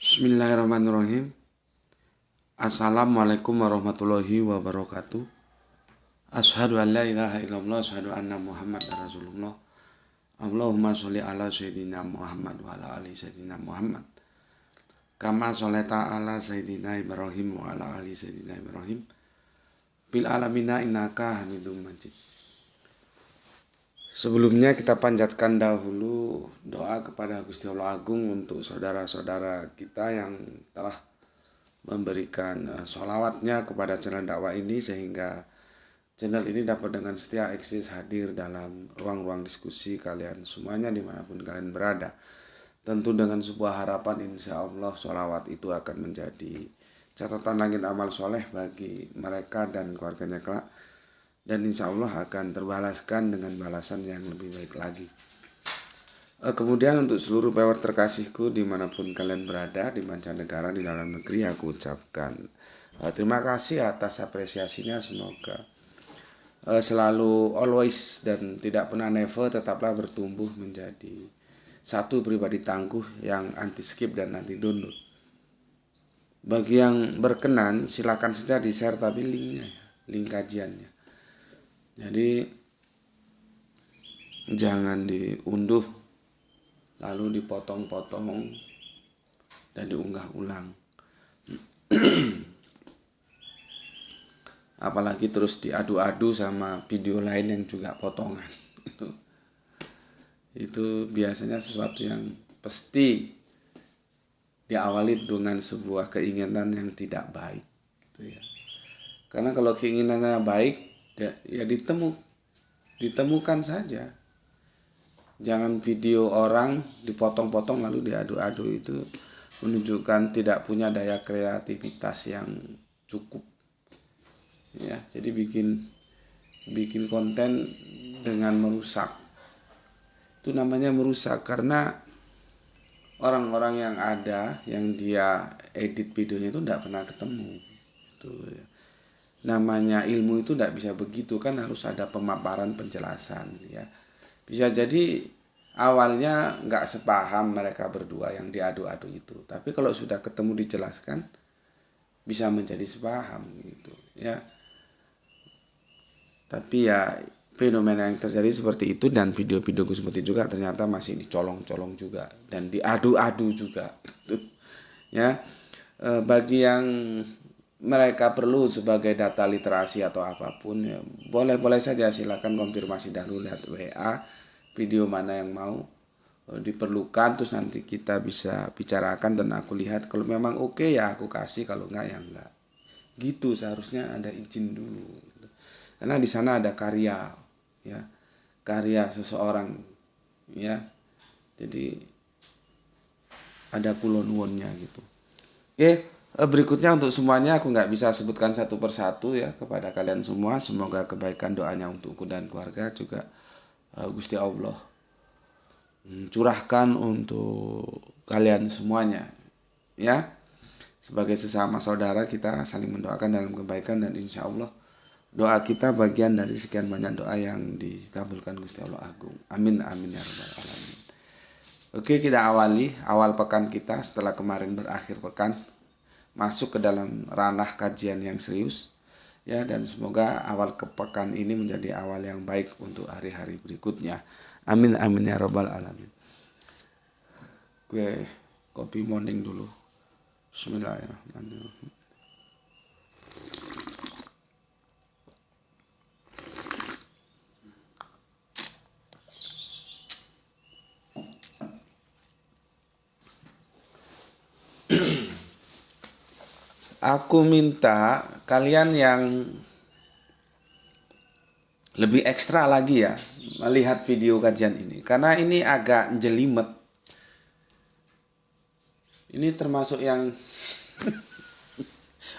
Bismillahirrahmanirrahim. Assalamualaikum warahmatullahi wabarakatuh. Asyhadu an la ilaha illallah, asyhadu anna Muhammad Rasulullah. Allahumma sholli ala sayyidina Muhammad wa ala ali sayyidina Muhammad. Kama sholaita ala sayyidina Ibrahim wa ala ali sayyidina Ibrahim. Bil alamina innaka Hamidum Majid. Sebelumnya kita panjatkan dahulu doa kepada Gusti Allah Agung untuk saudara-saudara kita yang telah memberikan sholawatnya kepada channel dakwah ini, sehingga channel ini dapat dengan setia eksis hadir dalam ruang-ruang diskusi kalian semuanya dimanapun kalian berada. Tentu dengan sebuah harapan insya Allah sholawat itu akan menjadi catatan langit amal soleh bagi mereka dan keluarganya kelak, dan insya Allah akan terbalaskan dengan balasan yang lebih baik lagi. Kemudian untuk seluruh pewer terkasihku dimanapun kalian berada, di mancanegara, di dalam negeri, aku ucapkan terima kasih atas apresiasinya. Semoga selalu always dan tidak pernah never tetaplah bertumbuh menjadi satu pribadi tangguh yang anti skip dan anti download. Bagi yang berkenan silakan saja di share tapi linknya, link kajiannya. Jadi jangan diunduh lalu dipotong-potong dan diunggah ulang. Apalagi terus diadu-adu sama video lain yang juga potongan. Itu biasanya sesuatu yang pasti diawali dengan sebuah keinginan yang tidak baik, gitu ya. Karena kalau keinginannya baik, ya ditemukan saja. Jangan video orang dipotong-potong lalu diadu-adu, itu menunjukkan tidak punya daya kreativitas yang cukup. Ya, jadi bikin konten dengan merusak. Itu namanya merusak, karena orang-orang yang ada yang dia edit videonya itu tidak pernah ketemu. Itu ya. Namanya ilmu itu tidak bisa begitu, kan harus ada pemaparan penjelasan ya. Bisa jadi awalnya nggak sepaham mereka berdua yang diadu-adu itu, tapi kalau sudah ketemu dijelaskan bisa menjadi sepaham gitu ya. Tapi ya fenomena yang terjadi seperti itu, dan video-videoku seperti juga ternyata masih dicolong-colong juga dan diadu-adu juga gitu ya. Bagi yang mereka perlu sebagai data literasi atau apapun ya, boleh saja silakan konfirmasi dahulu lihat WA video mana yang mau diperlukan, terus nanti kita bisa bicarakan dan aku lihat kalau memang oke ya aku kasih, kalau enggak ya enggak. Gitu seharusnya ada izin dulu gitu. Karena di sana ada karya ya, karya seseorang ya. Jadi ada kulonwonnya gitu. Oke. Berikutnya untuk semuanya aku nggak bisa sebutkan satu persatu ya kepada kalian semua. Semoga kebaikan doanya untukku dan keluarga juga Gusti Allah curahkan untuk kalian semuanya ya. Sebagai sesama saudara kita saling mendoakan dalam kebaikan, dan insya Allah doa kita bagian dari sekian banyak doa yang dikabulkan Gusti Allah Agung. Amin amin ya rabbal alamin. Oke, kita awali awal pekan kita setelah kemarin berakhir pekan, masuk ke dalam ranah kajian yang serius ya, dan semoga awal pekan ini menjadi awal yang baik untuk hari-hari berikutnya. Amin amin ya rabbal alamin. Gue kopi morning dulu. Bismillahirrahmanirrahim. Aku minta kalian yang lebih ekstra lagi ya melihat video kajian ini, karena ini agak jelimet. Ini termasuk yang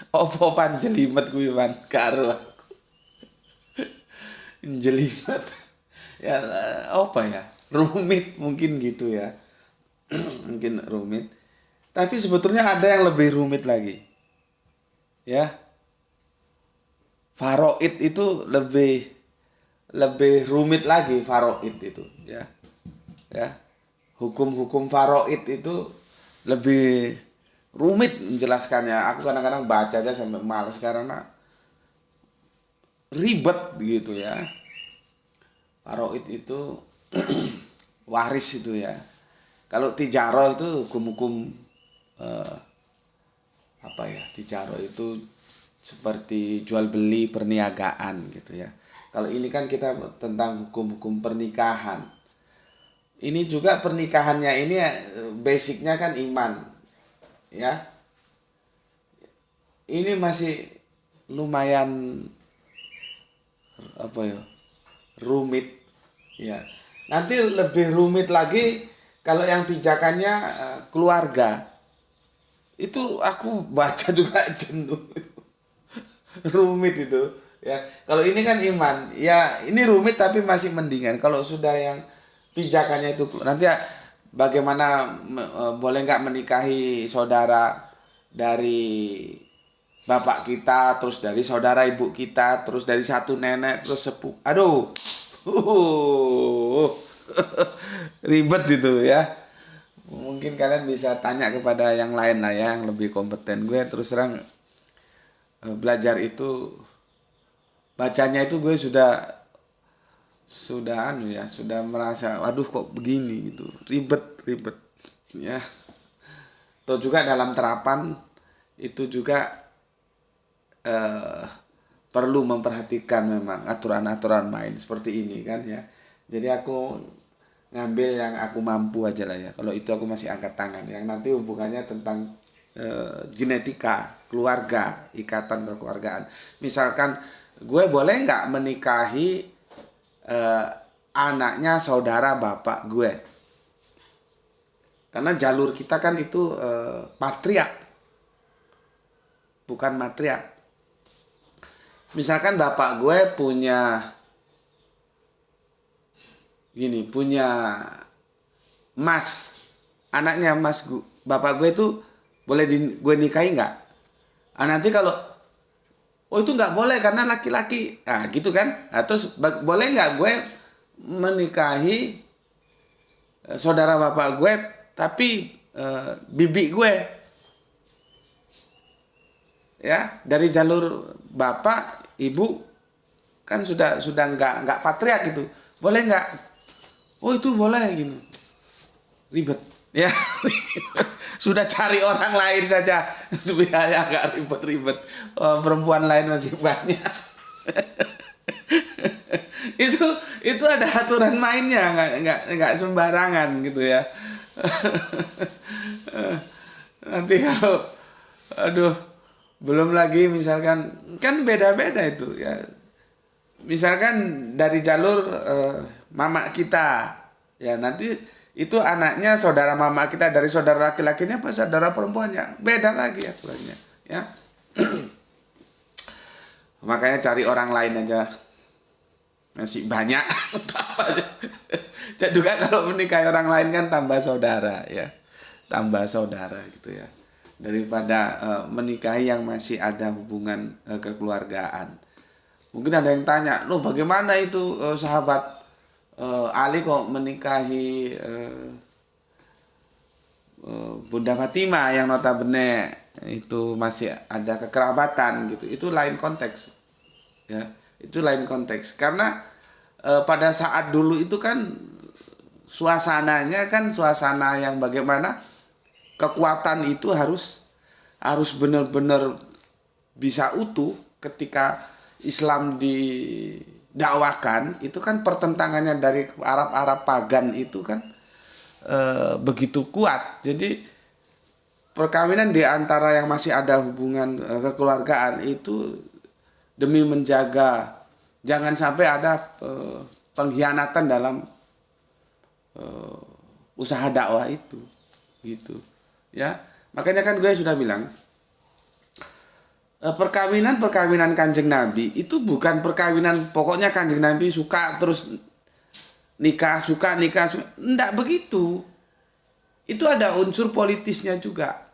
opo-opan jelimet gue man karo aku. Jelimet. Ya apa ya? Rumit mungkin gitu ya. Mungkin rumit. Tapi sebetulnya ada yang lebih rumit lagi. Ya, faraid itu lebih rumit lagi. Faraid itu ya hukum-hukum faraid itu lebih rumit menjelaskannya. Aku kadang-kadang baca aja sampai males karena ribet gitu ya. Faraid itu waris itu ya. Kalau tijaroh itu hukum-hukum eh, apa ya? Tijaroh itu seperti jual beli perniagaan gitu ya. Kalau ini kan kita tentang hukum-hukum pernikahan. Ini juga pernikahannya ini basicnya kan iman ya. Ini masih lumayan apa ya, rumit ya. Nanti lebih rumit lagi kalau yang pijakannya keluarga. Itu aku baca juga jenuh. Rumit itu ya. Kalau ini kan iman ya, ini rumit tapi masih mendingan. Kalau sudah yang pijakannya itu nanti ya, bagaimana boleh nggak menikahi saudara dari bapak kita, terus dari saudara ibu kita, terus dari satu nenek, terus sepupu. Aduh, uh, ribet gitu ya. Mungkin kalian bisa tanya kepada yang lain lah ya, yang lebih kompeten. Gue terus terang belajar itu, bacanya itu gue sudah anu ya, sudah merasa, waduh kok begini gitu, ribet ya. Atau juga dalam terapan itu juga eh, perlu memperhatikan memang aturan-aturan main seperti ini kan ya. Jadi aku ngambil yang aku mampu aja lah ya. Kalau itu aku masih angkat tangan. Yang nanti hubungannya tentang genetika, keluarga, ikatan kekeluargaan. Misalkan gue boleh nggak menikahi eh, anaknya saudara bapak gue? Karena jalur kita kan itu patriark, bukan matriark. Misalkan bapak gue punya mas, anaknya mas bapak gue itu boleh gue nikahi nggak? Nanti kalau itu nggak boleh karena laki-laki, gitu kan? Terus boleh nggak gue menikahi saudara bapak gue tapi bibi gue ya dari jalur bapak ibu kan sudah nggak patriark itu, boleh nggak? Oh itu boleh gini, ribet ya. Sudah cari orang lain saja supaya nggak ribet-ribet. Perempuan lain masih banyak. itu ada aturan mainnya, nggak sembarangan gitu ya. Nanti kalau aduh, belum lagi misalkan kan beda-beda itu ya. Misalkan dari jalur mama kita ya, nanti itu anaknya saudara mama kita dari saudara laki-lakinya apa saudara perempuannya, beda lagi aturannya ya. Makanya cari orang lain aja, masih banyak. Juga kalau menikahi orang lain kan tambah saudara ya, tambah saudara gitu ya, daripada menikahi yang masih ada hubungan kekeluargaan. Mungkin ada yang tanya, loh bagaimana itu sahabat Ali kok menikahi Bunda Fatimah yang notabene itu masih ada kekerabatan gitu. Itu lain konteks ya, itu lain konteks karena pada saat dulu itu kan suasananya kan suasana yang bagaimana kekuatan itu harus benar-benar bisa utuh. Ketika Islam didakwakan itu kan pertentangannya dari Arab pagan itu kan begitu kuat. Jadi perkawinan di antara yang masih ada hubungan kekeluargaan itu demi menjaga jangan sampai ada pengkhianatan dalam usaha dakwah itu gitu ya. Makanya kan gue sudah bilang perkawinan Kanjeng Nabi itu bukan perkawinan pokoknya Kanjeng Nabi suka terus nikah, enggak begitu. Itu ada unsur politisnya juga.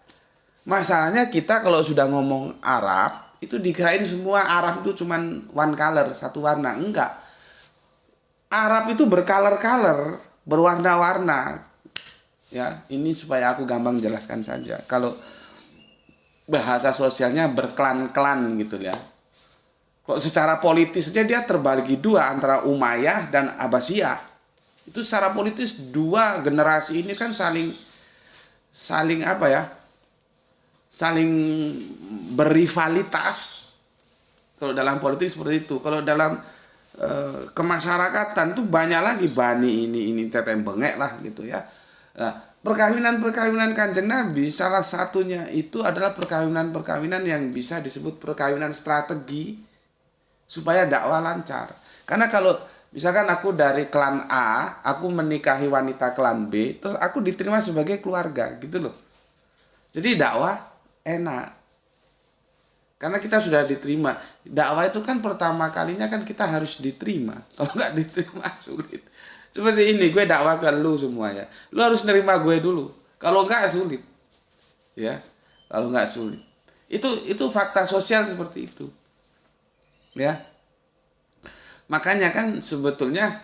Masalahnya kita kalau sudah ngomong Arab itu dikirain semua Arab itu cuman one color, satu warna. Enggak. Arab itu bercolor-color, berwarna-warna. Ya, ini supaya aku gampang jelaskan saja. Kalau bahasa sosialnya berklan-klan gitu ya. Kok secara politis saja dia terbagi dua antara Umayyah dan Abbasiyah. Itu secara politis dua generasi ini kan saling saling apa ya? Saling berrivalitas. Kalau dalam politik seperti itu. Kalau dalam kemasyarakatan tuh banyak lagi bani ini teteh bengek lah gitu ya. Nah, perkawinan Kanjeng Nabi salah satunya itu adalah perkawinan yang bisa disebut perkawinan strategi supaya dakwah lancar. Karena kalau misalkan aku dari klan A, aku menikahi wanita klan B, terus aku diterima sebagai keluarga gitu loh. Jadi dakwah enak. Karena kita sudah diterima. Dakwah itu kan pertama kalinya kan kita harus diterima. Kalau nggak diterima sulit. Seperti ini, gue dakwah ke lu semuanya. Lu harus nerima gue dulu. Kalau nggak sulit. Ya, kalau nggak sulit. Itu fakta sosial seperti itu. Ya. Makanya kan sebetulnya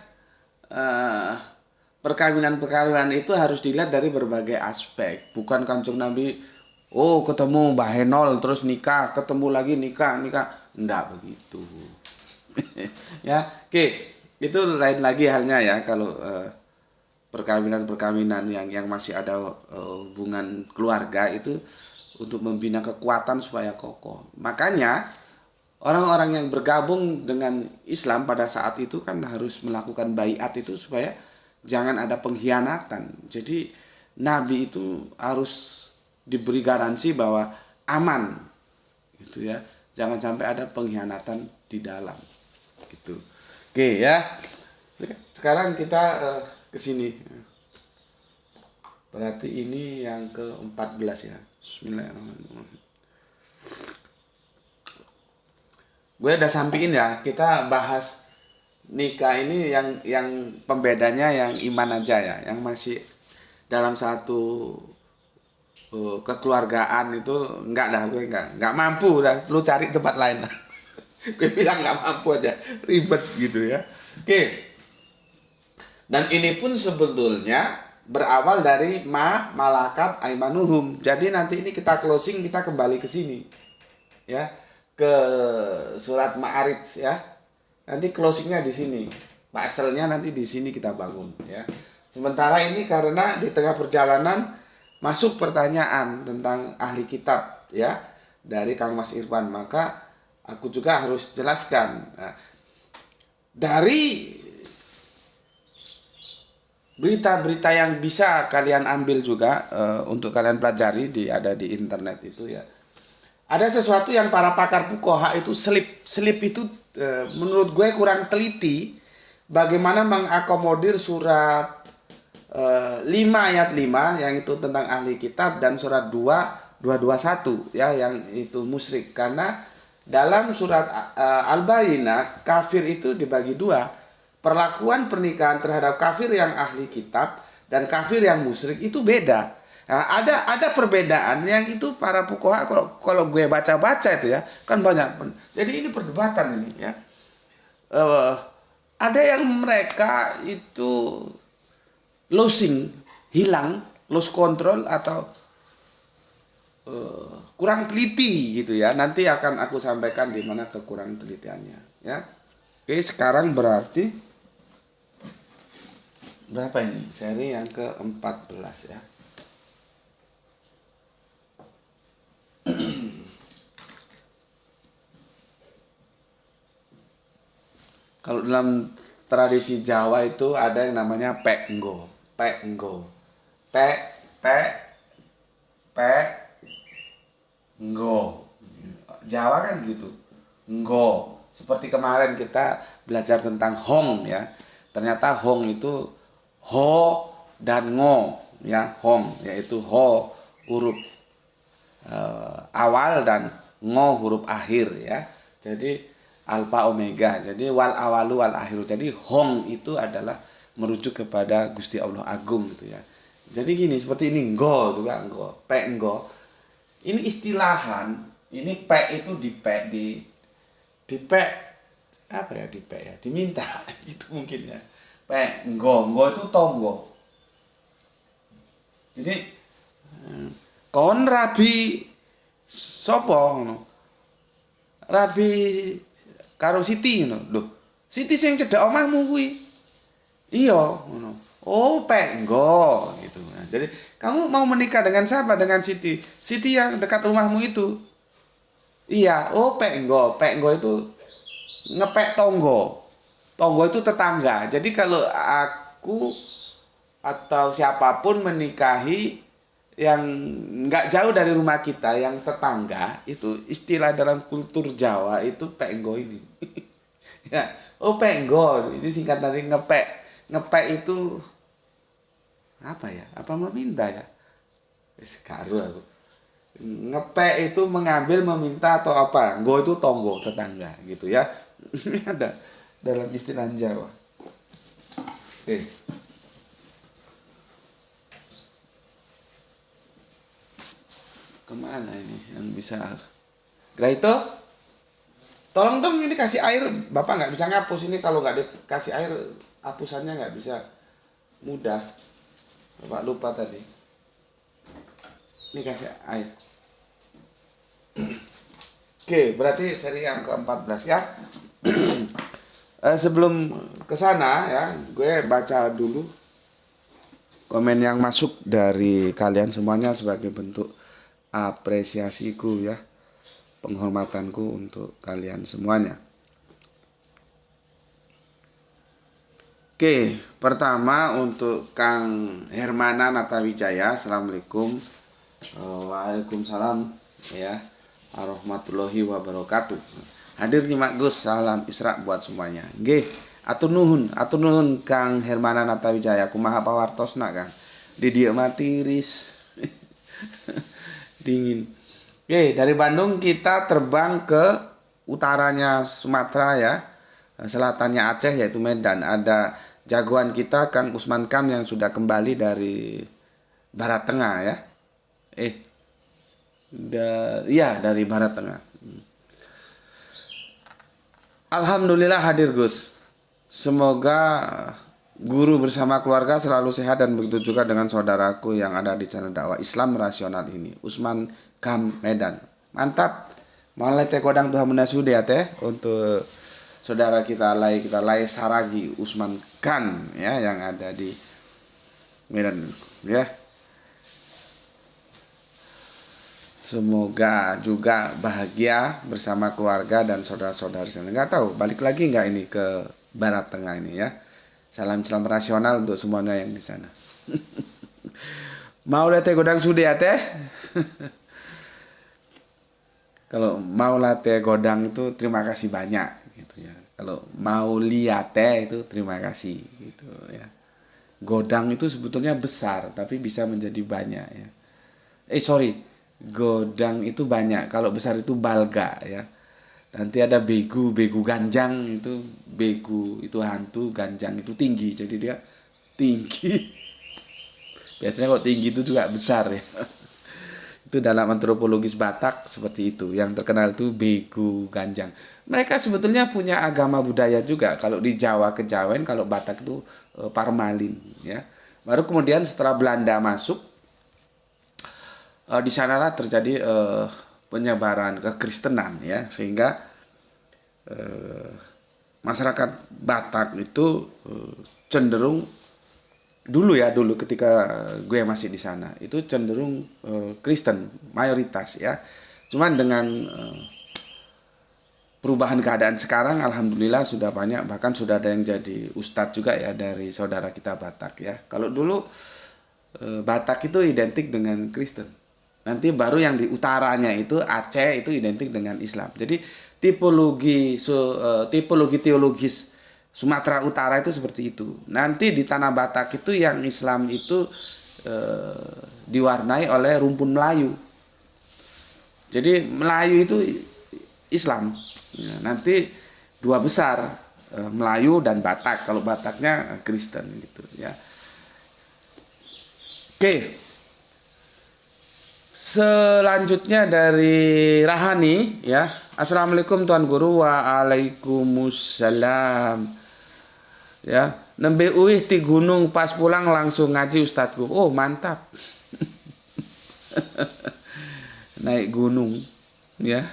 perkawinan itu harus dilihat dari berbagai aspek. Bukan Kanjeng Nabi ketemu Mbah Henol terus nikah, ketemu lagi nikah. Enggak begitu. Ya, oke. Itu lain lagi halnya ya kalau perkawinan yang masih ada hubungan keluarga itu untuk membina kekuatan supaya kokoh. Makanya orang-orang yang bergabung dengan Islam pada saat itu kan harus melakukan baiat itu supaya jangan ada pengkhianatan. Jadi Nabi itu harus diberi garansi bahwa aman gitu ya, jangan sampai ada pengkhianatan di dalam gitu. Oke ya, sekarang kita ke sini, berarti ini yang ke-14 ya. Bismillahirrahmanirrahim. Gue udah sampein ya, kita bahas nikah ini yang pembedanya yang iman aja ya, yang masih dalam satu kekeluargaan itu enggak dah, gue enggak mampu dah, lu cari tempat lain lah. Gue bilang enggak mampu aja, ribet gitu ya. Oke. Dan ini pun sebetulnya berawal dari malakat aimanuhum. Jadi nanti ini kita closing, kita kembali ke sini. Ya, ke surat Ma'arij ya. Nanti closingnya di sini. Pasalnya nanti di sini kita bangun ya. Sementara ini karena di tengah perjalanan masuk pertanyaan tentang ahli kitab ya dari Kang Mas Irfan, maka aku juga harus jelaskan. Nah, dari berita-berita yang bisa kalian ambil juga untuk kalian pelajari ada di internet itu ya. Ada sesuatu yang para pakar fuqaha itu selip itu menurut gue kurang teliti bagaimana mengakomodir surat 5 ayat 5 yang itu tentang ahli kitab dan surat 221 ya yang itu musyrik. Karena dalam surat Al-Bayyinah kafir itu dibagi dua. Perlakuan pernikahan terhadap kafir yang ahli kitab dan kafir yang musyrik itu beda. Nah, ada perbedaan yang itu para fuqaha kalau gue baca-baca itu ya kan banyak. Jadi ini perdebatan ini ya. Ada yang mereka itu losing, hilang, lost control atau kurang teliti gitu ya. Nanti akan aku sampaikan di mana kekurang telitiannya ya. Oke, sekarang berarti berapa ini? Seri yang ke-14 ya. Kalau dalam tradisi Jawa itu ada yang namanya peknggo. Peknggo. Nggo. Jawa kan gitu. Nggo. Seperti kemarin kita belajar tentang hong ya. Ternyata hong itu ho dan ngo ya. Hong yaitu ho huruf awal dan ngo huruf akhir ya. Jadi alfa omega. Jadi wal awalu wal akhiru. Jadi hong itu adalah merujuk kepada Gusti Allah Agung gitu ya. Jadi gini, seperti ini nggo juga nggo, pe nggo. Ini istilahan, ini pe itu di pe apa ya di pe ya, diminta itu mungkin ya. Pe nggo itu tonggo. Jadi kon rabi Sopo ngono? Rabi karo Siti ngono. Lho, Siti sing cedhak omahmu kuwi. Iya, ngono. Oh, penggo gitu. Nah, jadi kamu mau menikah dengan siapa? Dengan Siti. Siti yang dekat rumahmu itu. Iya, oh penggo. Penggo itu ngepek tonggo. Tonggo itu tetangga. Jadi kalau aku atau siapapun menikahi yang nggak jauh dari rumah kita, yang tetangga, itu istilah dalam kultur Jawa itu penggo ini. Ya, oh penggo, ini singkat dari ngepek. Ngepek itu apa ya? Apa meminta ya? Wis karo aku. Ngepek itu mengambil, meminta atau apa? Go itu tonggo, tetangga gitu ya. Ini ada dalam istilah Jawa. Oke. Kemana ini yang bisa? Graito, tolong dong ini kasih air. Bapak nggak bisa ngapus ini kalau nggak dikasih air, hapusannya nggak bisa mudah. Bapak lupa tadi. Ini kasih air. Oke, berarti seri yang ke-14 ya. Sebelum ke sana ya, gue baca dulu komen yang masuk dari kalian semuanya sebagai bentuk apresiasiku ya, penghormatanku untuk kalian semuanya. Oke, pertama untuk Kang Hermana Natawijaya, Assalamualaikum. Waalaikumsalam ya, warahmatullahi wabarakatuh. Hadir nyimak Gus, salam Isra buat semuanya. Nggih, atur nuhun Kang Hermana Natawijaya, kumaha pawartosna Kang. Di dieu mah tiris. Dingin. Oke, dari Bandung kita terbang ke utaranya Sumatera ya, selatannya Aceh yaitu Medan. Ada jagoan kita Kang Usman Kam yang sudah kembali dari Barat Tengah ya. Dari Barat Tengah. Alhamdulillah hadir Gus. Semoga guru bersama keluarga selalu sehat dan begitu juga dengan saudaraku yang ada di channel dakwah Islam Rasional ini, Usman Kam Medan. Mantap. Malai teh kodang Tuhan menasudi ya teh untuk saudara kita Lai Saragi Usman Khan ya yang ada di Medan ya. Semoga juga bahagia bersama keluarga dan saudara-saudari sana. Nggak tahu balik lagi nggak ini ke Barat Tengah ini ya. Salam Islam rasional untuk semuanya yang di sana. Mau teh godang sudi ya teh. Kalau mau teh godang itu terima kasih banyak gitu ya. Kalau mau lihat teh itu terima kasih gitu ya. Godang itu sebetulnya besar tapi bisa menjadi banyak ya. Godang itu banyak. Kalau besar itu balga ya. Nanti ada begu ganjang itu, begu itu hantu, ganjang itu tinggi. Jadi dia tinggi. Biasanya kalau tinggi itu juga besar ya. Itu dalam antropologis Batak seperti itu. Yang terkenal itu begu ganjang. Mereka sebetulnya punya agama budaya juga. Kalau di Jawa Kejawen, kalau Batak itu Parmalin ya. Baru kemudian setelah Belanda masuk, di sanalah terjadi penyebaran kekristenan ya, sehingga masyarakat Batak itu cenderung dulu ketika gue masih di sana itu cenderung Kristen mayoritas ya. Cuman dengan perubahan keadaan sekarang alhamdulillah sudah banyak, bahkan sudah ada yang jadi ustadz juga ya dari saudara kita Batak ya. Kalau dulu Batak itu identik dengan Kristen. Nanti baru yang di utaranya itu Aceh itu identik dengan Islam. Jadi tipologi teologis Sumatera Utara itu seperti itu. Nanti di tanah Batak itu yang Islam itu diwarnai oleh rumpun Melayu. Jadi Melayu itu Islam. Ya, nanti dua besar Melayu dan Batak. Kalau Bataknya Kristen gitu ya. Oke. Selanjutnya dari Rahani ya. Assalamualaikum Tuan Guru. Waalaikumsalam. Ya, nembe uih di gunung pas pulang langsung ngaji Ustadku. Oh, mantap. naik gunung ya.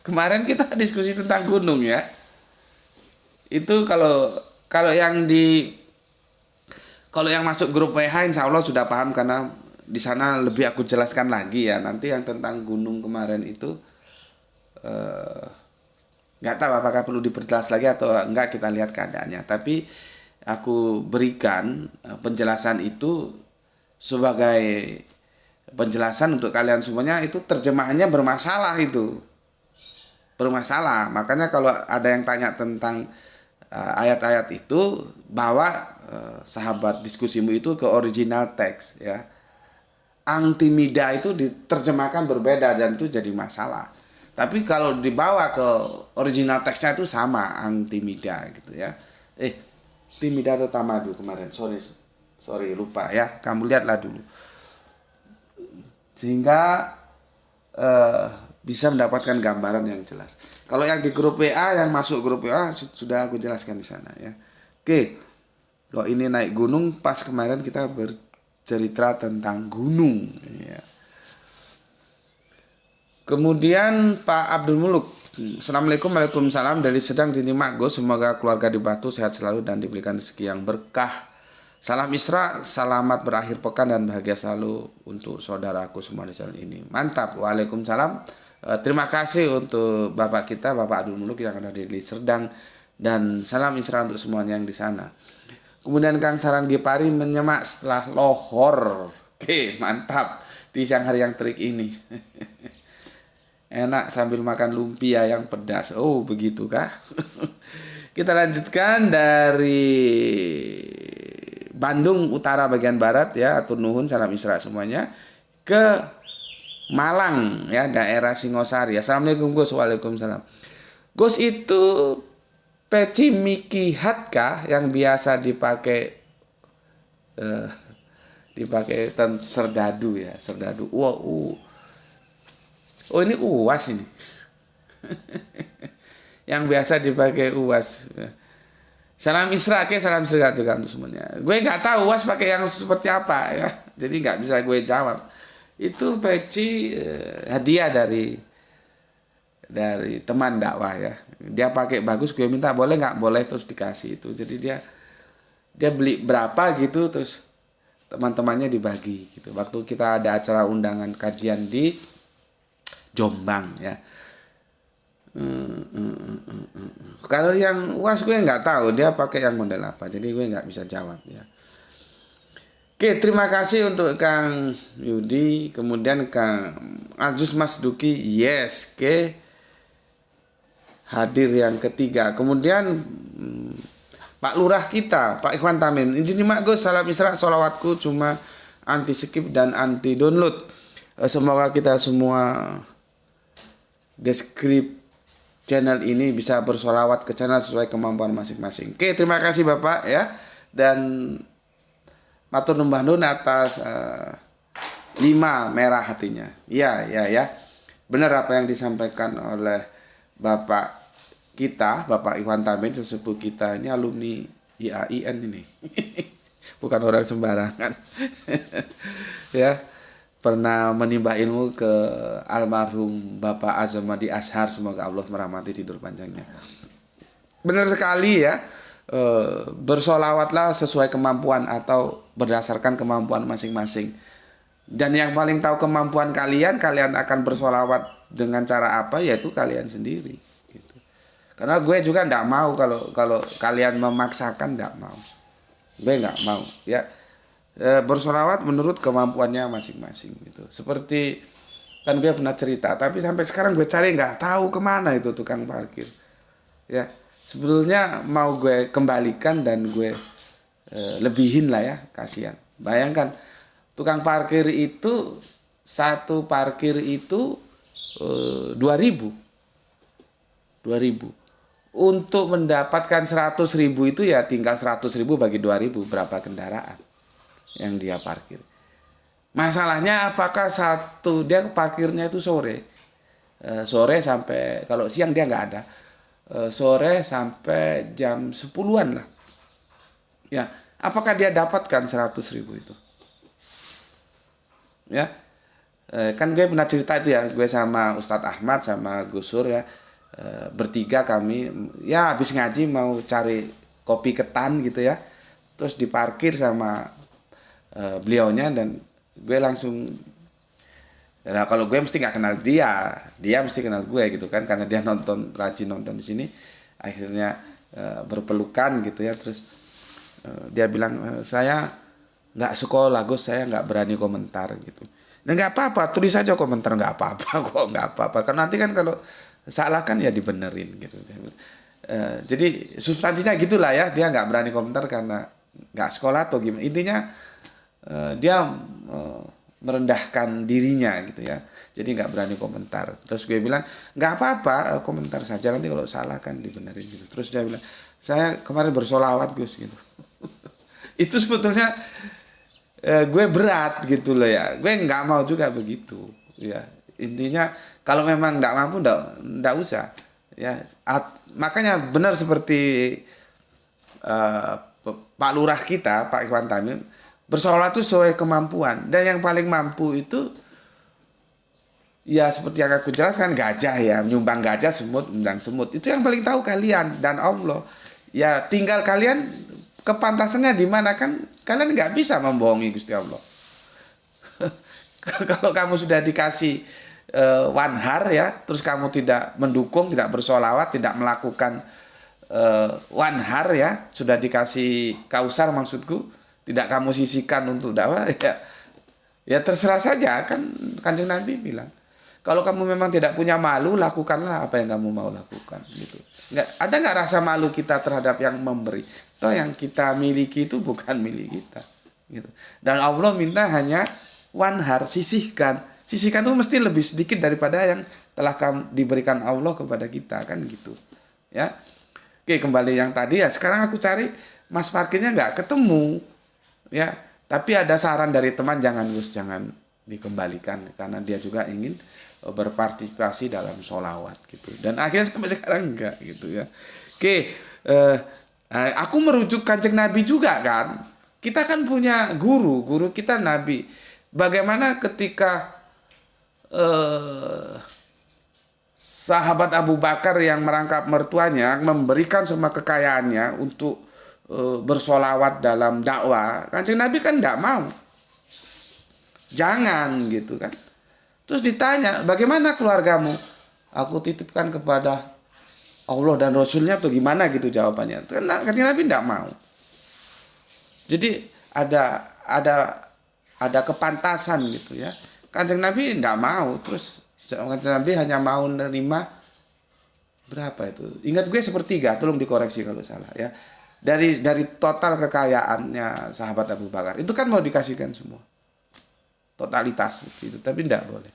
Kemarin kita diskusi tentang gunung ya. Itu kalau kalau yang di kalau yang masuk grup WH insya Allah sudah paham karena di sana lebih aku jelaskan lagi ya. Nanti yang tentang gunung kemarin itu eh, nggak tahu apakah perlu diperjelas lagi atau enggak, kita lihat keadaannya. Tapi aku berikan penjelasan itu sebagai penjelasan untuk kalian semuanya, itu terjemahannya bermasalah itu. Bermasalah. Makanya kalau ada yang tanya tentang ayat-ayat itu, bawa sahabat diskusimu itu ke original teks ya. Antimida itu diterjemahkan berbeda dan itu jadi masalah. Tapi kalau dibawa ke original teksnya itu sama, antimida gitu ya. Timida atau tamadu kemarin, sorry lupa ya. Kamu lihatlah dulu. Sehingga eh, bisa mendapatkan gambaran yang jelas. Kalau yang di grup WA, yang masuk grup WA sudah aku jelaskan di sana ya. Oke. Kalau ini naik gunung, pas kemarin kita bercerita tentang gunung ya. Kemudian Pak Abdul Muluk, Assalamualaikum, Waalaikumsalam, dari Sedang dinyimak Gus, semoga keluarga di Batu sehat selalu dan diberikan rezeki yang berkah. Salam Isra, selamat berakhir pekan dan bahagia selalu untuk saudaraku semua di channel ini. Mantap, Waalaikumsalam. Terima kasih untuk Bapak kita, Bapak Abdul Muluk yang ada di Serdang, dan salam Isra untuk semuanya yang di sana. Kemudian Kang Saran Gipari menyemak setelah lohor. Oke, mantap di siang hari yang terik ini. Enak sambil makan lumpia yang pedas. Oh, begitu kah? Kita lanjutkan dari Bandung Utara bagian barat ya, atur nuhun, salam Isra semuanya, ke Malang ya, daerah Singosari. Assalamualaikum Gus. Waalaikumsalam. Gus, itu peci Mickey Hat kah yang biasa dipakai serdadu ya, serdadu. Wow. Oh, ini UAS ini. Yang biasa dipakai UAS. Salam Isra, salam Isra juga untuk semuanya. Gue nggak tahu UAS pakai yang seperti apa ya. Jadi nggak bisa gue jawab. Itu peci hadiah dari teman dakwah ya. Dia pakai bagus, gue minta boleh nggak, boleh, terus dikasih itu. Jadi dia beli berapa gitu, terus teman-temannya dibagi gitu. Waktu kita ada acara undangan kajian di Jombang ya. Kalau yang UAS gue nggak tahu dia pakai yang model apa, jadi gue nggak bisa jawab ya. Oke, terima kasih untuk Kang Yudi, kemudian Kang Azus Mas Duki, yes, oke, hadir yang ketiga. Kemudian Pak Lurah kita, Pak Ikhwan Tamim, izin mak Gus, salam Isra, sholawatku cuma anti skip dan anti download. Semoga kita semua deskrip channel ini bisa bersolawat ke channel sesuai kemampuan masing-masing. Oke, terima kasih Bapak ya, dan matur numbah nun atas 5 merah hatinya. Ya. Benar apa yang disampaikan oleh Bapak kita, Bapak Ikhwan Tamim, sesepuh kita ini alumni IAIN ini. Bukan orang sembarangan. Ya. Pernah menimba ilmu ke almarhum Bapak Azamadi Ashar, semoga Allah merahmati tidur panjangnya. Benar sekali ya, bersolawatlah sesuai kemampuan atau berdasarkan kemampuan masing-masing. Dan yang paling tahu kemampuan kalian akan bersolawat dengan cara apa, yaitu kalian sendiri. Gitu. Karena gue juga nggak mau kalau kalian memaksakan, nggak mau. Gue nggak mau ya. Bersolawat menurut kemampuannya masing-masing gitu. Seperti kan gue pernah cerita, tapi sampai sekarang gue cari nggak tahu kemana itu tukang parkir ya. Sebetulnya mau gue kembalikan dan gue lebihin lah ya, kasihan. Bayangkan tukang parkir itu, satu parkir itu 2.000 untuk mendapatkan 100.000 itu ya tinggal 100.000 bagi 2.000, berapa kendaraan yang dia parkir. Masalahnya apakah dia parkirnya itu sore sampai, kalau siang dia nggak ada, sore sampai jam 10-an lah ya. Apakah dia dapatkan 100.000 itu ya? kan gue pernah cerita itu ya, gue sama Ustadz Ahmad sama Gusur ya, bertiga kami ya habis ngaji mau cari kopi ketan gitu ya, terus diparkir sama beliaunya, dan gue langsung, nah kalau gue mesti nggak kenal dia, dia mesti kenal gue gitu kan, karena dia rajin nonton di sini, akhirnya berpelukan gitu ya. Terus dia bilang, saya nggak sekolah Gus, saya nggak berani komentar gitu. Nah nggak apa-apa, tulis aja komentar, nggak apa-apa kok, nggak apa-apa. Karena nanti kan kalau salah kan ya dibenerin gitu. Jadi substansinya gitulah ya, dia nggak berani komentar karena nggak sekolah atau gimana. Intinya dia merendahkan dirinya gitu ya. Jadi nggak berani komentar. Terus gue bilang nggak apa-apa, komentar saja, nanti kalau salah kan dibenerin gitu. Terus dia bilang, saya kemarin bersolawat Gus gitu. Itu sebetulnya gue berat gitu loh ya, gue nggak mau juga begitu ya. Intinya kalau memang nggak mampu nggak usah ya. Makanya benar seperti Pak Lurah kita, Pak Ikhwan Tamim, bersolat itu sesuai kemampuan, dan yang paling mampu itu ya seperti yang aku jelaskan, gajah ya, menyumbang gajah, semut dan semut, itu yang paling tahu kalian dan Allah ya. Tinggal kalian kepantasannya di mana, kan kalian nggak bisa membohongi Gusti Allah. Kalau kamu sudah dikasih wanhar ya, terus kamu tidak mendukung, tidak bersolawat, tidak melakukan wanhar ya, sudah dikasih kausar maksudku, tidak kamu sisihkan untuk dakwah ya, ya terserah saja kan. Kanjeng Nabi bilang, kalau kamu memang tidak punya malu, lakukanlah apa yang kamu mau lakukan gitu. Ada nggak rasa malu kita terhadap yang memberi? Toh yang kita miliki itu bukan milik kita gitu. Dan Allah minta hanya wanhar, sisihkan. Sisihkan itu mesti lebih sedikit daripada yang telah diberikan Allah kepada kita kan gitu ya. Oke, kembali yang tadi ya, sekarang aku cari mas parkirnya nggak ketemu ya. Tapi ada saran dari teman, jangan dikembalikan karena dia juga ingin berpartisipasi dalam sholawat gitu. Dan akhirnya sampai sekarang enggak gitu ya. Oke, aku merujuk Kanjeng Nabi juga kan. Kita kan punya guru kita Nabi. Bagaimana ketika sahabat Abu Bakar yang merangkap mertuanya memberikan semua kekayaannya untuk bersolawat dalam dakwah, Kanjeng Nabi kan enggak mau. Jangan gitu kan. Terus ditanya, bagaimana keluargamu? Aku titipkan kepada Allah dan Rasulnya atau gimana gitu jawabannya. Kanjeng Nabi tidak mau. Jadi ada kepantasan gitu ya. Kanjeng Nabi tidak mau. Terus Kanjeng Nabi hanya mau menerima berapa itu? Ingat gue sepertiga, tolong dikoreksi kalau salah ya. Dari total kekayaannya sahabat Abu Bakar itu kan mau dikasihkan semua, totalitas itu, tapi tidak boleh.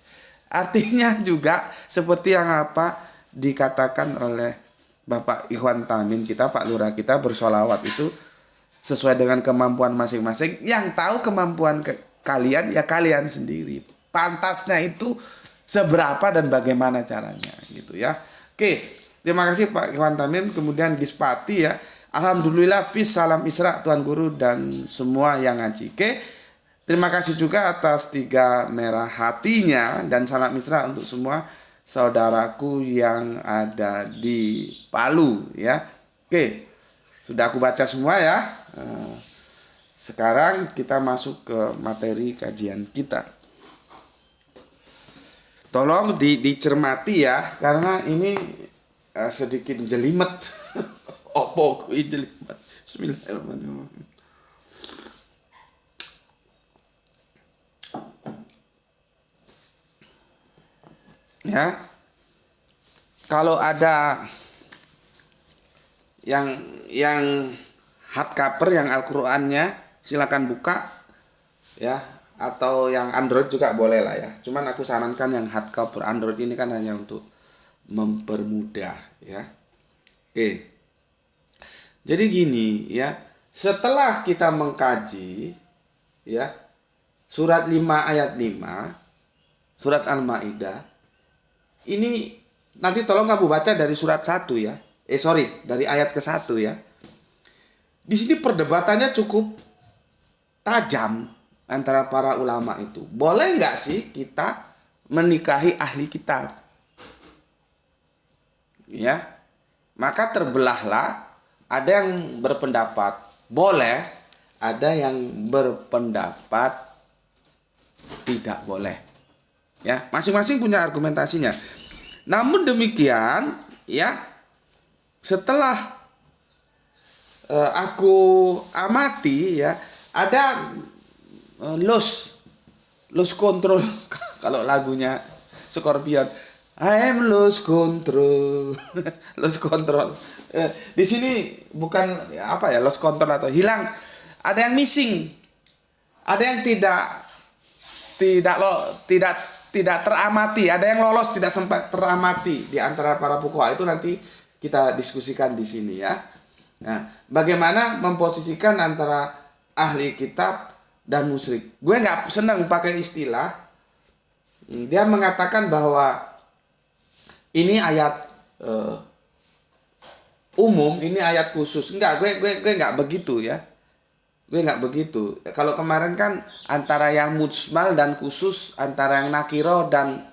Artinya juga seperti yang apa dikatakan oleh Bapak Ikhwan Tamim kita, Pak Lurah kita, bersolawat itu sesuai dengan kemampuan masing-masing. Yang tahu kemampuan kalian ya kalian sendiri. Pantasnya itu seberapa dan bagaimana caranya gitu ya. Oke, terima kasih Pak Ikhwan Tamim. Kemudian Gispati ya. Alhamdulillah, peace, salam Isra, Tuan Guru dan semua yang ngaji. Oke. Terima kasih juga atas 3 merah hatinya dan salam Isra untuk semua saudaraku yang ada di Palu ya. Oke, sudah aku baca semua ya. Sekarang kita masuk ke materi kajian kita. Tolong dicermati ya, karena ini sedikit jelimet. Opo kui jelimet. Bismillahirrahmanirrahim. Ya, kalau ada yang hardcover, yang Al-Qur'annya silakan buka ya, atau yang Android juga boleh lah ya. Cuman aku sarankan yang hardcover. Android ini kan hanya untuk mempermudah ya. Oke. Jadi gini ya, setelah kita mengkaji ya surat 5 ayat 5 surat Al-Maidah, ini nanti tolong kamu baca dari surat 1 ya. Dari ayat ke-1 ya. Di sini perdebatannya cukup tajam antara para ulama itu. Boleh nggak sih kita menikahi ahli kitab? Ya, maka terbelahlah. Ada yang berpendapat boleh, ada yang berpendapat tidak boleh. Ya, masing-masing punya argumentasinya. Namun demikian, ya, setelah aku amati, ya, ada lose control kalau lagunya Scorpion. I am lose control. Lose control. Di sini bukan apa ya, lost control atau hilang. Ada yang missing. Ada yang tidak teramati, ada yang lolos tidak sempat teramati di antara para fuqaha. Itu nanti kita diskusikan di sini, ya. Nah, bagaimana memposisikan antara ahli kitab dan musyrik. Gue nggak senang pakai istilah. Dia mengatakan bahwa ini ayat umum, ini ayat khusus. Enggak, gue nggak begitu, ya. Gue nggak begitu. Kalau kemarin kan antara yang mujmal dan khusus, antara yang nakiro dan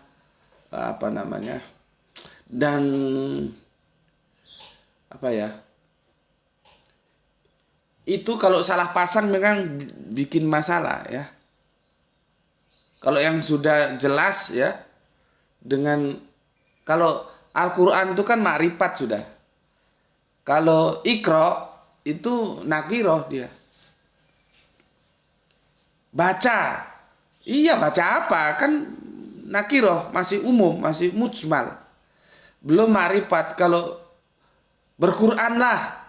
apa namanya, dan apa ya, itu kalau salah pasang memang bikin masalah, ya. Kalau yang sudah jelas, ya, dengan kalau Al-Quran itu kan makrifat sudah. Kalau Iqra itu nakiroh dia. Baca. Iya, baca apa? Kan nakiroh, masih umum, masih mujmal. Belum makrifat. Kalau berquran lah.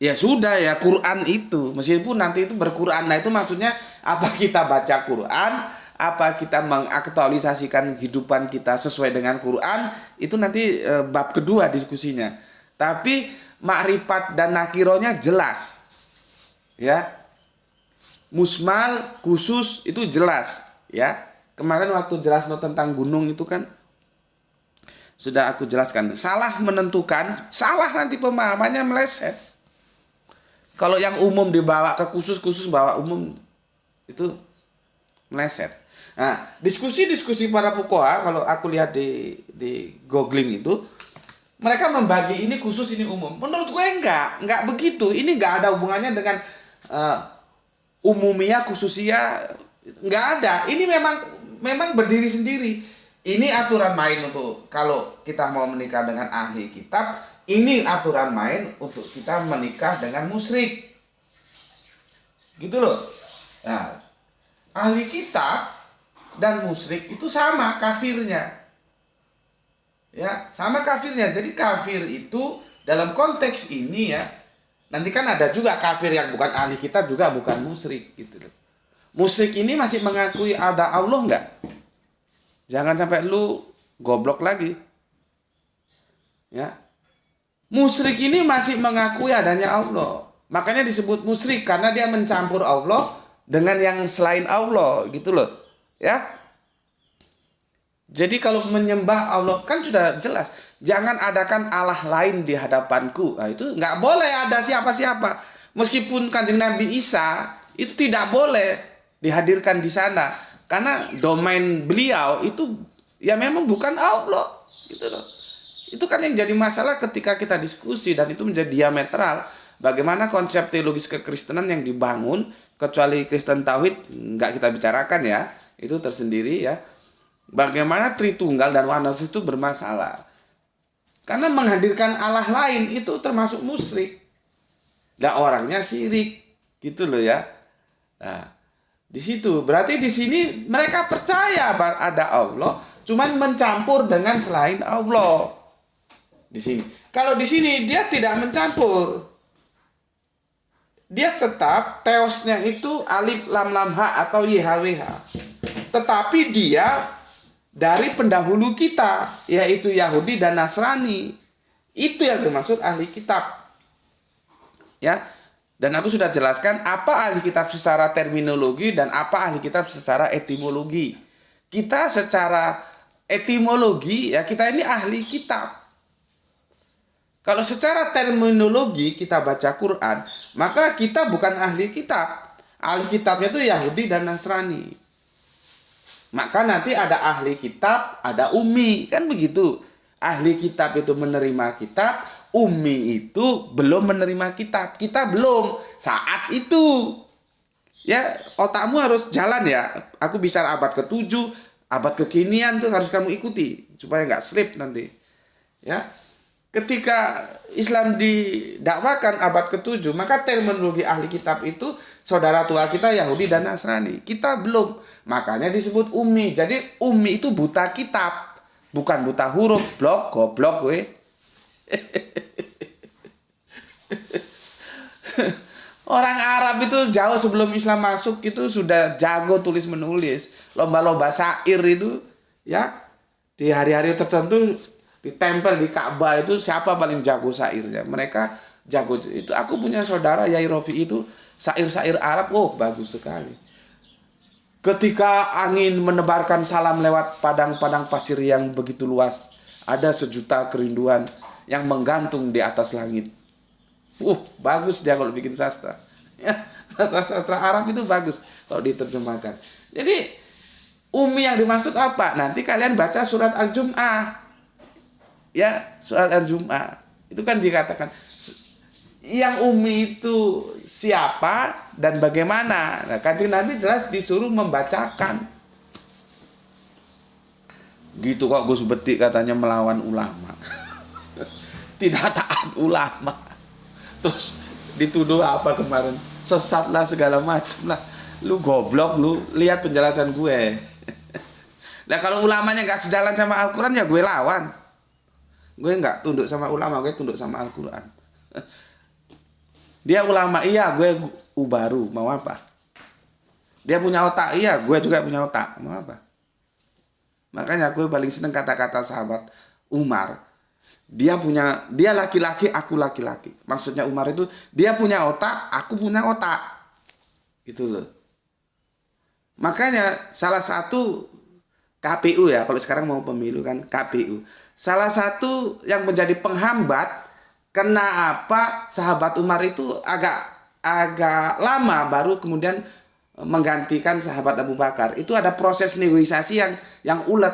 Ya sudah, ya Quran itu. Meskipun nanti itu berquran. Nah, itu maksudnya apa kita baca Quran, apa kita mengaktualisasikan kehidupan kita sesuai dengan Quran, itu nanti bab kedua diskusinya. Tapi makrifat dan nakirohnya jelas. Ya. Musmal, khusus itu jelas, ya. Kemarin waktu jelas tentang gunung itu kan sudah aku jelaskan. Salah menentukan, salah nanti pemahamannya meleset. Kalau yang umum dibawa ke khusus, khusus bawa umum, itu meleset. Nah, diskusi-diskusi para fuqaha kalau aku lihat di googling itu, mereka membagi ini khusus, ini umum. Menurut gue enggak begitu. Ini enggak ada hubungannya dengan umumiyah, khususiyah, enggak ada. Ini memang berdiri sendiri. Ini aturan main untuk kalau kita mau menikah dengan ahli kitab. Ini aturan main untuk kita menikah dengan musyrik. Gitu loh. Nah, ahli kitab dan musyrik itu sama kafirnya. Ya, sama kafirnya. Jadi kafir itu dalam konteks ini, ya. Nanti kan ada juga kafir yang bukan ahli kitab juga bukan musyrik gitu loh. Musyrik ini masih mengakui ada Allah enggak? Jangan sampai lu goblok lagi. Ya. Musyrik ini masih mengakui adanya Allah. Makanya disebut musyrik karena dia mencampur Allah dengan yang selain Allah gitu loh. Ya. Jadi kalau menyembah Allah kan sudah jelas. Jangan adakan Allah lain di hadapanku. Nah, itu nggak boleh ada siapa-siapa. Meskipun Kanjeng Nabi Isa itu tidak boleh dihadirkan di sana. Karena domain beliau itu ya memang bukan Allah. Gitu loh. Itu kan yang jadi masalah ketika kita diskusi dan itu menjadi diametral. Bagaimana konsep teologis kekristenan yang dibangun, kecuali Kristen Tauhid nggak kita bicarakan, ya. Itu tersendiri, ya. Bagaimana Tritunggal dan Oneness itu bermasalah. Karena menghadirkan Allah lain itu termasuk musyrik. Dan orangnya syirik. Gitu loh, ya. Nah, di situ. Berarti di sini mereka percaya ada Allah, cuman mencampur dengan selain Allah. Di sini. Kalau di sini dia tidak mencampur. Dia tetap teosnya itu alif lam lam ha atau YHWH. Tetapi dia dari pendahulu kita, yaitu Yahudi dan Nasrani. Itu yang dimaksud ahli kitab. Ya. Dan aku sudah jelaskan apa ahli kitab secara terminologi dan apa ahli kitab secara etimologi. Kita secara etimologi, ya, kita ini ahli kitab. Kalau secara terminologi kita baca Quran, maka kita bukan ahli kitab. Ahli kitabnya itu Yahudi dan Nasrani. Maka nanti ada ahli kitab, ada ummi, kan begitu. Ahli kitab itu menerima kitab, ummi itu belum menerima kitab. Kita belum saat itu. Ya, otakmu harus jalan ya. Aku bicara abad ke-7, abad kekinian tuh harus kamu ikuti supaya nggak slip nanti. Ya. Ketika Islam didakwakan abad ke-7, maka terminologi ahli kitab itu saudara tua kita Yahudi dan Nasrani. Kita belum. Makanya disebut ummi. Jadi ummi itu buta kitab, bukan buta huruf. Blok, goblok gue. Orang Arab itu jauh sebelum Islam masuk itu sudah jago tulis menulis. Lomba-lomba syair itu ya. Di hari-hari tertentu ditempel di Ka'bah itu siapa paling jago syairnya. Mereka jago itu. Aku punya saudara Yai Rofi itu syair-syair Arab, oh bagus sekali. Ketika angin menebarkan salam lewat padang-padang pasir yang begitu luas, ada sejuta kerinduan yang menggantung di atas langit. Bagus dia kalau bikin sastra. Ya, sastra Arab itu bagus kalau diterjemahkan. Jadi ummi yang dimaksud apa? Nanti kalian baca surat Al-Jum'ah. Ya, surat Al-Jum'ah. Itu kan dikatakan yang ummi itu siapa dan bagaimana. Nah, Kanjeng Nabi jelas disuruh membacakan. Gitu kok Gus Betik katanya melawan ulama. Tidak taat ulama. Terus dituduh apa kemarin? Sesat lah segala macam lah. Lu goblok lu, lihat penjelasan gue. Nah kalau ulamanya nggak sejalan sama Al-Quran ya gue lawan. Gue nggak tunduk sama ulama, gue tunduk sama Al-Quran. Dia ulama, iya gue ubaru, mau apa? Dia punya otak, iya gue juga punya otak, mau apa? Makanya gue paling seneng kata-kata sahabat Umar. Dia laki-laki, aku laki-laki. Maksudnya Umar itu dia punya otak, aku punya otak. Gitu loh. Makanya salah satu KPU ya, kalau sekarang mau pemilu kan KPU. Salah satu yang menjadi penghambat kenapa sahabat Umar itu agak lama baru kemudian menggantikan sahabat Abu Bakar. Itu ada proses negosiasi yang ulet.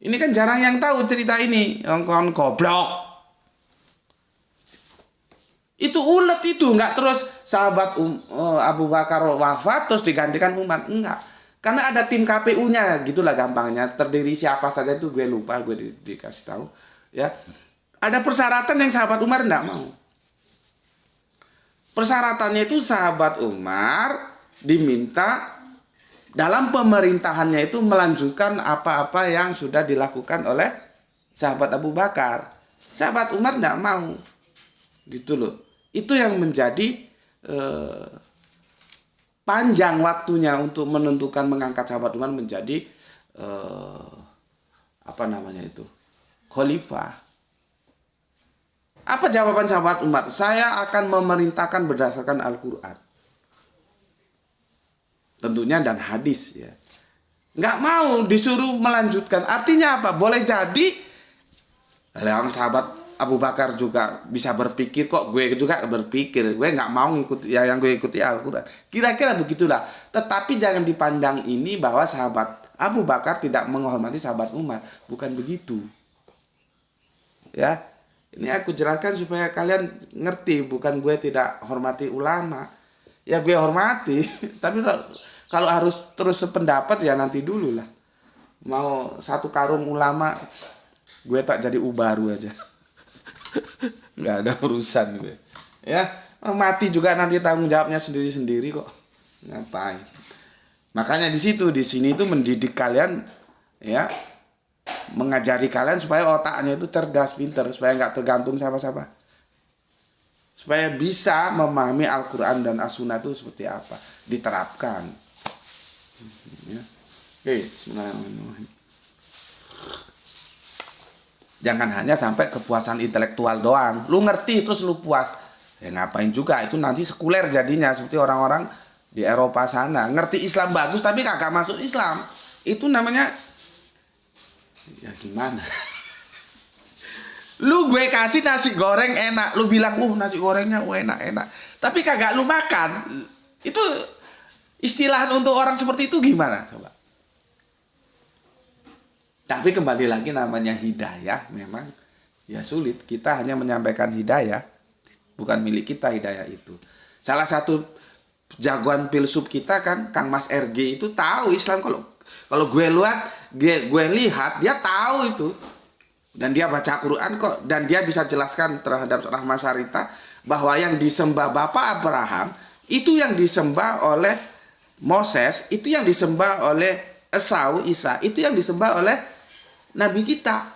Ini kan jarang yang tahu cerita ini. Yang goblok. Itu ulet itu, nggak terus sahabat Abu Bakar wafat terus digantikan Umar, enggak. Karena ada tim KPU-nya, gitulah gampangnya. Terdiri siapa saja itu gue lupa, gue dikasih tahu. Ya, ada persyaratan yang sahabat Umar enggak mau. Persyaratannya itu sahabat Umar diminta dalam pemerintahannya itu melanjutkan apa-apa yang sudah dilakukan oleh sahabat Abu Bakar. Sahabat Umar enggak mau. Gitu loh. Itu yang menjadi panjang waktunya untuk menentukan mengangkat sahabat Umar menjadi khalifah. Apa jawaban sahabat Umar? Saya akan memerintahkan berdasarkan Al-Quran. Tentunya dan hadis ya. Nggak mau disuruh melanjutkan. Artinya apa? Boleh jadi yang sahabat Abu Bakar juga bisa berpikir, kok gue juga berpikir, gue nggak mau ngikuti ya yang gue ikuti Al-Quran. Kira-kira begitulah. Tetapi jangan dipandang ini bahwa sahabat Abu Bakar tidak menghormati sahabat Umar. Bukan begitu. Ya, ini aku jelaskan supaya kalian ngerti. Bukan gue tidak hormati ulama. Ya gue hormati. Tapi kalau harus terus sependapat ya nanti dulu lah. Mau satu karung ulama, gue tak jadi ubaru aja. Nggak ada urusan gue. Ya, mati juga nanti tanggung jawabnya sendiri-sendiri kok. Ngapain? Makanya di sini itu mendidik kalian, ya, mengajari kalian supaya otaknya itu cerdas, pintar, supaya nggak tergantung sama siapa. Supaya bisa memahami Al-Quran dan As-Sunnah itu seperti apa, diterapkan. Ya. Oke, bismillahirrahmanirrahim. Jangan hanya sampai kepuasan intelektual doang. Lu ngerti terus lu puas. Ya ngapain juga, itu nanti sekuler jadinya. Seperti orang-orang di Eropa sana. Ngerti Islam bagus tapi kagak masuk Islam. Itu namanya, ya gimana? Lu gue kasih nasi goreng enak, lu bilang, nasi gorengnya enak. Tapi kagak lu makan. Itu istilah untuk orang seperti itu gimana? Coba. Tapi kembali lagi namanya hidayah memang ya sulit. Kita hanya menyampaikan hidayah, bukan milik kita hidayah itu. Salah satu jagoan filsuf kita kan Kang Mas RG itu tahu Islam. Kalau gue lihat dia tahu itu. Dan dia baca Quran kok, dan dia bisa jelaskan terhadap Rahmat Sarita bahwa yang disembah Bapak Abraham itu yang disembah oleh Moses, itu yang disembah oleh Esau, Isa, itu yang disembah oleh Nabi kita.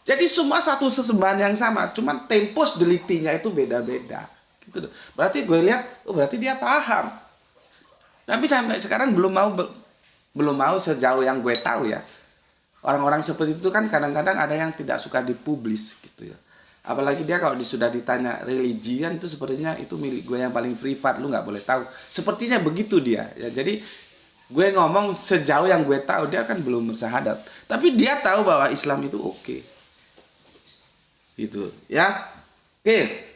Jadi semua satu sesembahan yang sama, cuman tempus deliktinya itu beda-beda. Gitu. Berarti gue lihat, berarti dia paham. Tapi sampai sekarang belum mau sejauh yang gue tahu ya. Orang-orang seperti itu kan kadang-kadang ada yang tidak suka dipublis gitu ya. Apalagi dia kalau sudah ditanya religian itu sepertinya itu milik gue yang paling privat, lu nggak boleh tahu. Sepertinya begitu dia. Ya, jadi gue ngomong sejauh yang gue tahu, dia kan belum bersyahadat. Tapi dia tahu bahwa Islam itu oke. Gitu ya. Oke.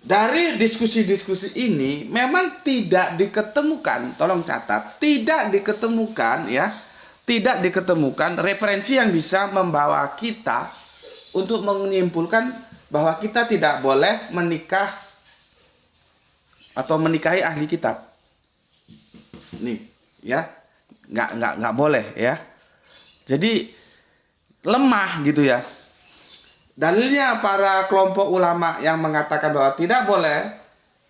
Dari diskusi-diskusi ini memang tidak diketemukan, tolong catat, tidak diketemukan referensi yang bisa membawa kita untuk menyimpulkan bahwa kita tidak boleh menikah atau menikahi ahli kitab. Nih, ya, nggak boleh ya. Jadi lemah gitu ya. Dalilnya para kelompok ulama yang mengatakan bahwa tidak boleh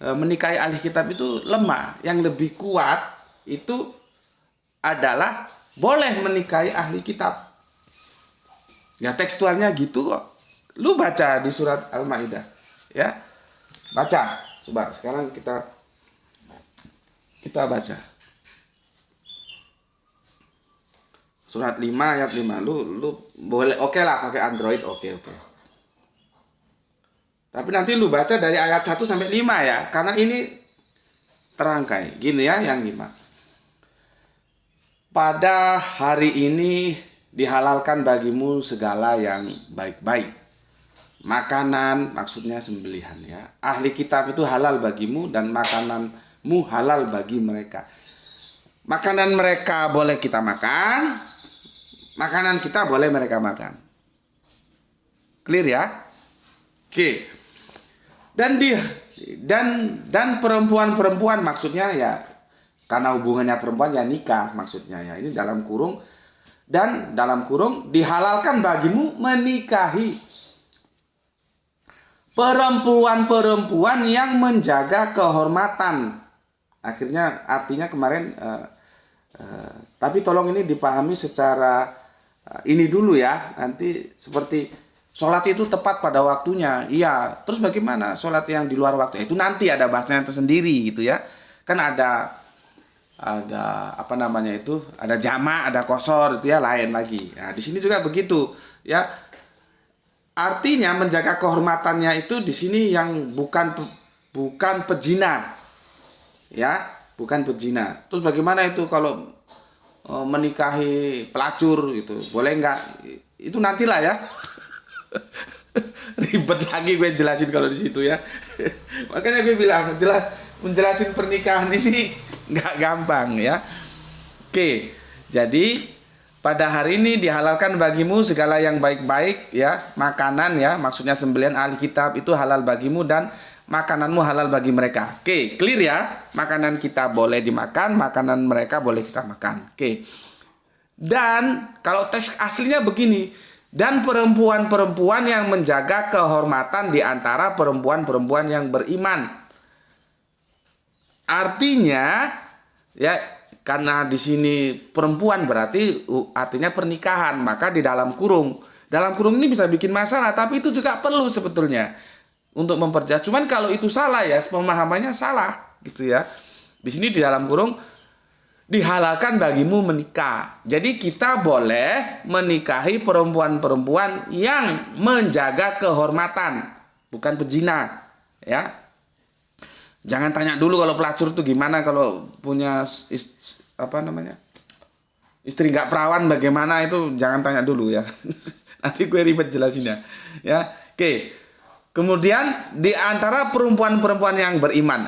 menikahi ahli kitab itu lemah. Yang lebih kuat itu adalah boleh menikahi ahli kitab. Ya tekstualnya gitu kok. Lu baca di surat Al-Maidah, ya. Baca. Coba sekarang kita baca. Surat 5 ayat 5. Lu boleh oke lah pakai Android, oke. Tapi nanti lu baca dari ayat 1 sampai 5 ya. Karena ini terangkai. Gini ya yang 5. Pada hari ini dihalalkan bagimu segala yang baik-baik. Makanan, maksudnya sembelihan ya. Ahli kitab itu halal bagimu dan makananmu halal bagi mereka. Makanan mereka boleh kita makan. Makanan kita boleh mereka makan. Clear ya? Oke. Dan perempuan maksudnya ya karena hubungannya perempuan ya nikah maksudnya ya. Ini dalam kurung dihalalkan bagimu menikahi perempuan yang menjaga kehormatan. Artinya kemarin tapi tolong ini dipahami secara ini dulu ya. Nanti seperti sholat itu tepat pada waktunya, iya. Terus bagaimana sholat yang di luar waktu? Itu nanti ada bahasanya tersendiri gitu ya. Kan ada apa namanya itu? Ada jamak, ada qasar itu ya lain lagi. Nah, di sini juga begitu ya. Artinya menjaga kehormatannya itu di sini yang bukan pezina, ya, bukan pezina. Terus bagaimana itu kalau menikahi pelacur gitu? Boleh nggak? Itu nantilah ya. Ribet lagi gue jelasin kalau di situ ya. Makanya gue bilang menjelasin pernikahan ini nggak gampang ya. Oke, jadi pada hari ini dihalalkan bagimu segala yang baik-baik ya, makanan ya, maksudnya sembelihan ahli kitab itu halal bagimu dan makananmu halal bagi mereka. Oke, clear ya. Makanan kita boleh dimakan, makanan mereka boleh kita makan. Oke. Dan kalau teks aslinya begini. Dan perempuan-perempuan yang menjaga kehormatan di antara perempuan-perempuan yang beriman. Artinya, ya karena di sini perempuan berarti artinya pernikahan. Maka di dalam kurung ini bisa bikin masalah. Tapi itu juga perlu sebetulnya untuk memperjelas. Cuman kalau itu salah ya, pemahamannya salah gitu ya. Di sini di dalam kurung dihalalkan bagimu menikah. Jadi kita boleh menikahi perempuan-perempuan yang menjaga kehormatan, bukan pezina, ya. Jangan tanya dulu kalau pelacur itu gimana, kalau punya istri nggak perawan bagaimana, itu jangan tanya dulu ya. Nanti gue ribet jelasinnya. Ya, oke. Kemudian di antara perempuan-perempuan yang beriman.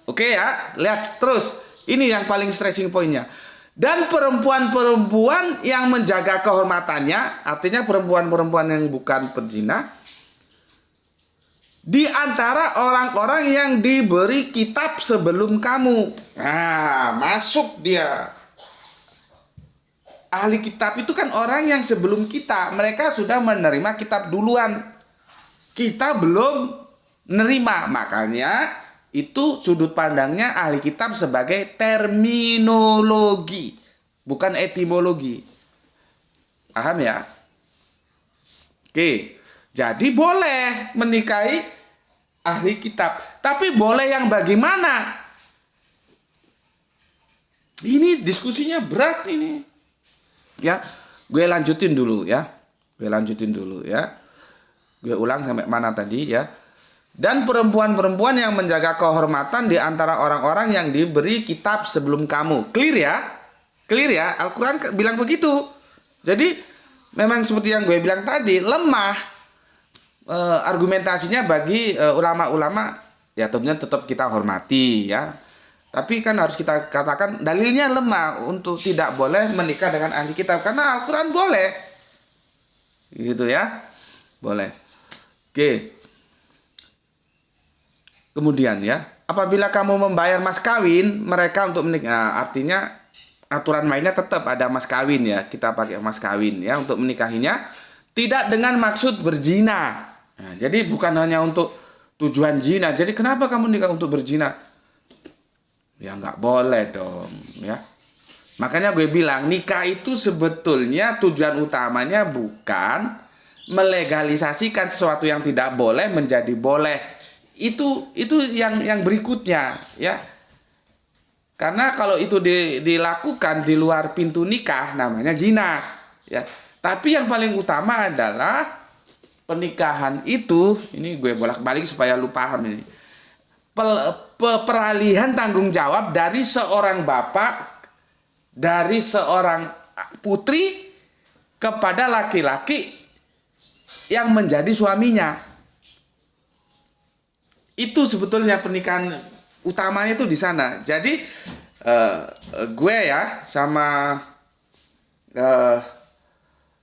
Oke ya, lihat terus. Ini yang paling stressing pointnya. Dan perempuan-perempuan yang menjaga kehormatannya, artinya perempuan-perempuan yang bukan pezina, di antara orang-orang yang diberi kitab sebelum kamu. Masuk dia. Ahli kitab itu kan orang yang sebelum kita. Mereka sudah menerima kitab duluan. Kita belum menerima. Makanya itu sudut pandangnya ahli kitab sebagai terminologi, bukan etimologi. Paham ya? Oke. Jadi boleh menikahi ahli kitab. Tapi boleh yang bagaimana? Ini diskusinya berat ini. Ya, gue lanjutin dulu ya. Gue ulang sampai mana tadi ya. Dan perempuan-perempuan yang menjaga kehormatan di antara orang-orang yang diberi kitab sebelum kamu. Clear ya? Al-Quran bilang begitu. Jadi memang seperti yang gue bilang tadi, lemah argumentasinya bagi ulama-ulama. Ya tentunya tetap kita hormati ya. Tapi kan harus kita katakan dalilnya lemah untuk tidak boleh menikah dengan ahli kitab. Karena Al-Quran boleh. Gitu ya. Boleh. Oke. Kemudian ya, apabila kamu membayar mas kawin mereka untuk menikah, artinya aturan mainnya tetap ada mas kawin ya, kita pakai mas kawin ya untuk menikahinya, tidak dengan maksud berzina. Jadi bukan hanya untuk tujuan zina. Jadi kenapa kamu nikah untuk berzina? Ya nggak boleh dong ya. Makanya gue bilang nikah itu sebetulnya tujuan utamanya bukan melegalisasikan sesuatu yang tidak boleh menjadi boleh. Itu yang berikutnya ya. Karena kalau itu dilakukan di luar pintu nikah namanya zina ya. Tapi yang paling utama adalah pernikahan itu, ini gue bolak-balik supaya lu paham ini. Peralihan tanggung jawab dari seorang bapak, dari seorang putri kepada laki-laki yang menjadi suaminya. Itu sebetulnya pernikahan utamanya itu di sana. Jadi gue ya sama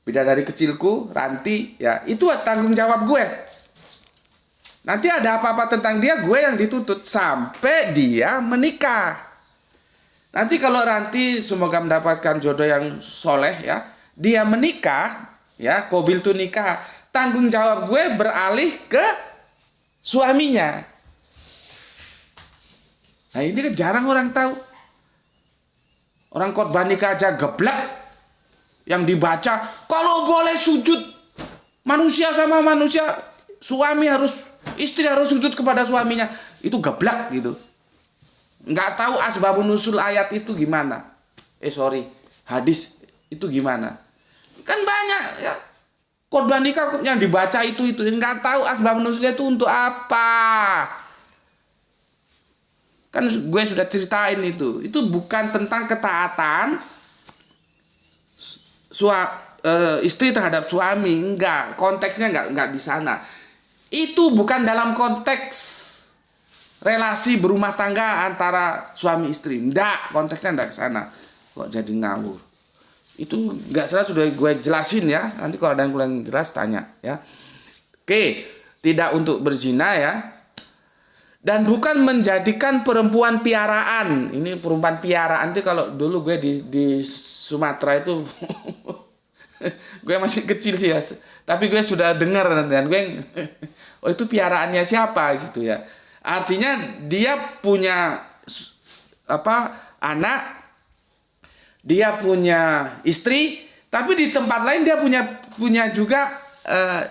bidadari kecilku Ranti ya, itu tanggung jawab gue. Nanti ada apa-apa tentang dia, gue yang dituntut sampai dia menikah. Nanti kalau Ranti semoga mendapatkan jodoh yang soleh ya, dia menikah ya, qabil tu nikah, tanggung jawab gue beralih ke suaminya. Nah ini kan jarang orang tahu. Orang khotbah nikah aja geblek. Yang dibaca, kalau boleh sujud manusia sama manusia, istri harus sujud kepada suaminya. Itu geblek gitu. Nggak tahu asbabun nusul ayat itu gimana. Hadis itu gimana. Kan banyak ya. Khotbah nikah yang dibaca itu nggak tahu asbab nusulnya itu untuk apa. Kan gue sudah ceritain itu. Itu bukan tentang ketaatan istri terhadap suami, enggak. Konteksnya enggak di sana. Itu bukan dalam konteks relasi berumah tangga antara suami istri. Enggak, konteksnya enggak ke sana. Kok jadi ngawur. Itu nggak salah sudah gue jelasin ya. Nanti kalau ada yang kurang jelas tanya ya. Oke, tidak untuk berzina ya. Dan bukan menjadikan perempuan piaraan. Ini perempuan piaraan itu kalau dulu gue di Sumatera itu gue masih kecil sih ya. Tapi gue sudah dengar dan gue oh itu piaraannya siapa gitu ya. Artinya dia punya anak, dia punya istri, tapi di tempat lain dia punya juga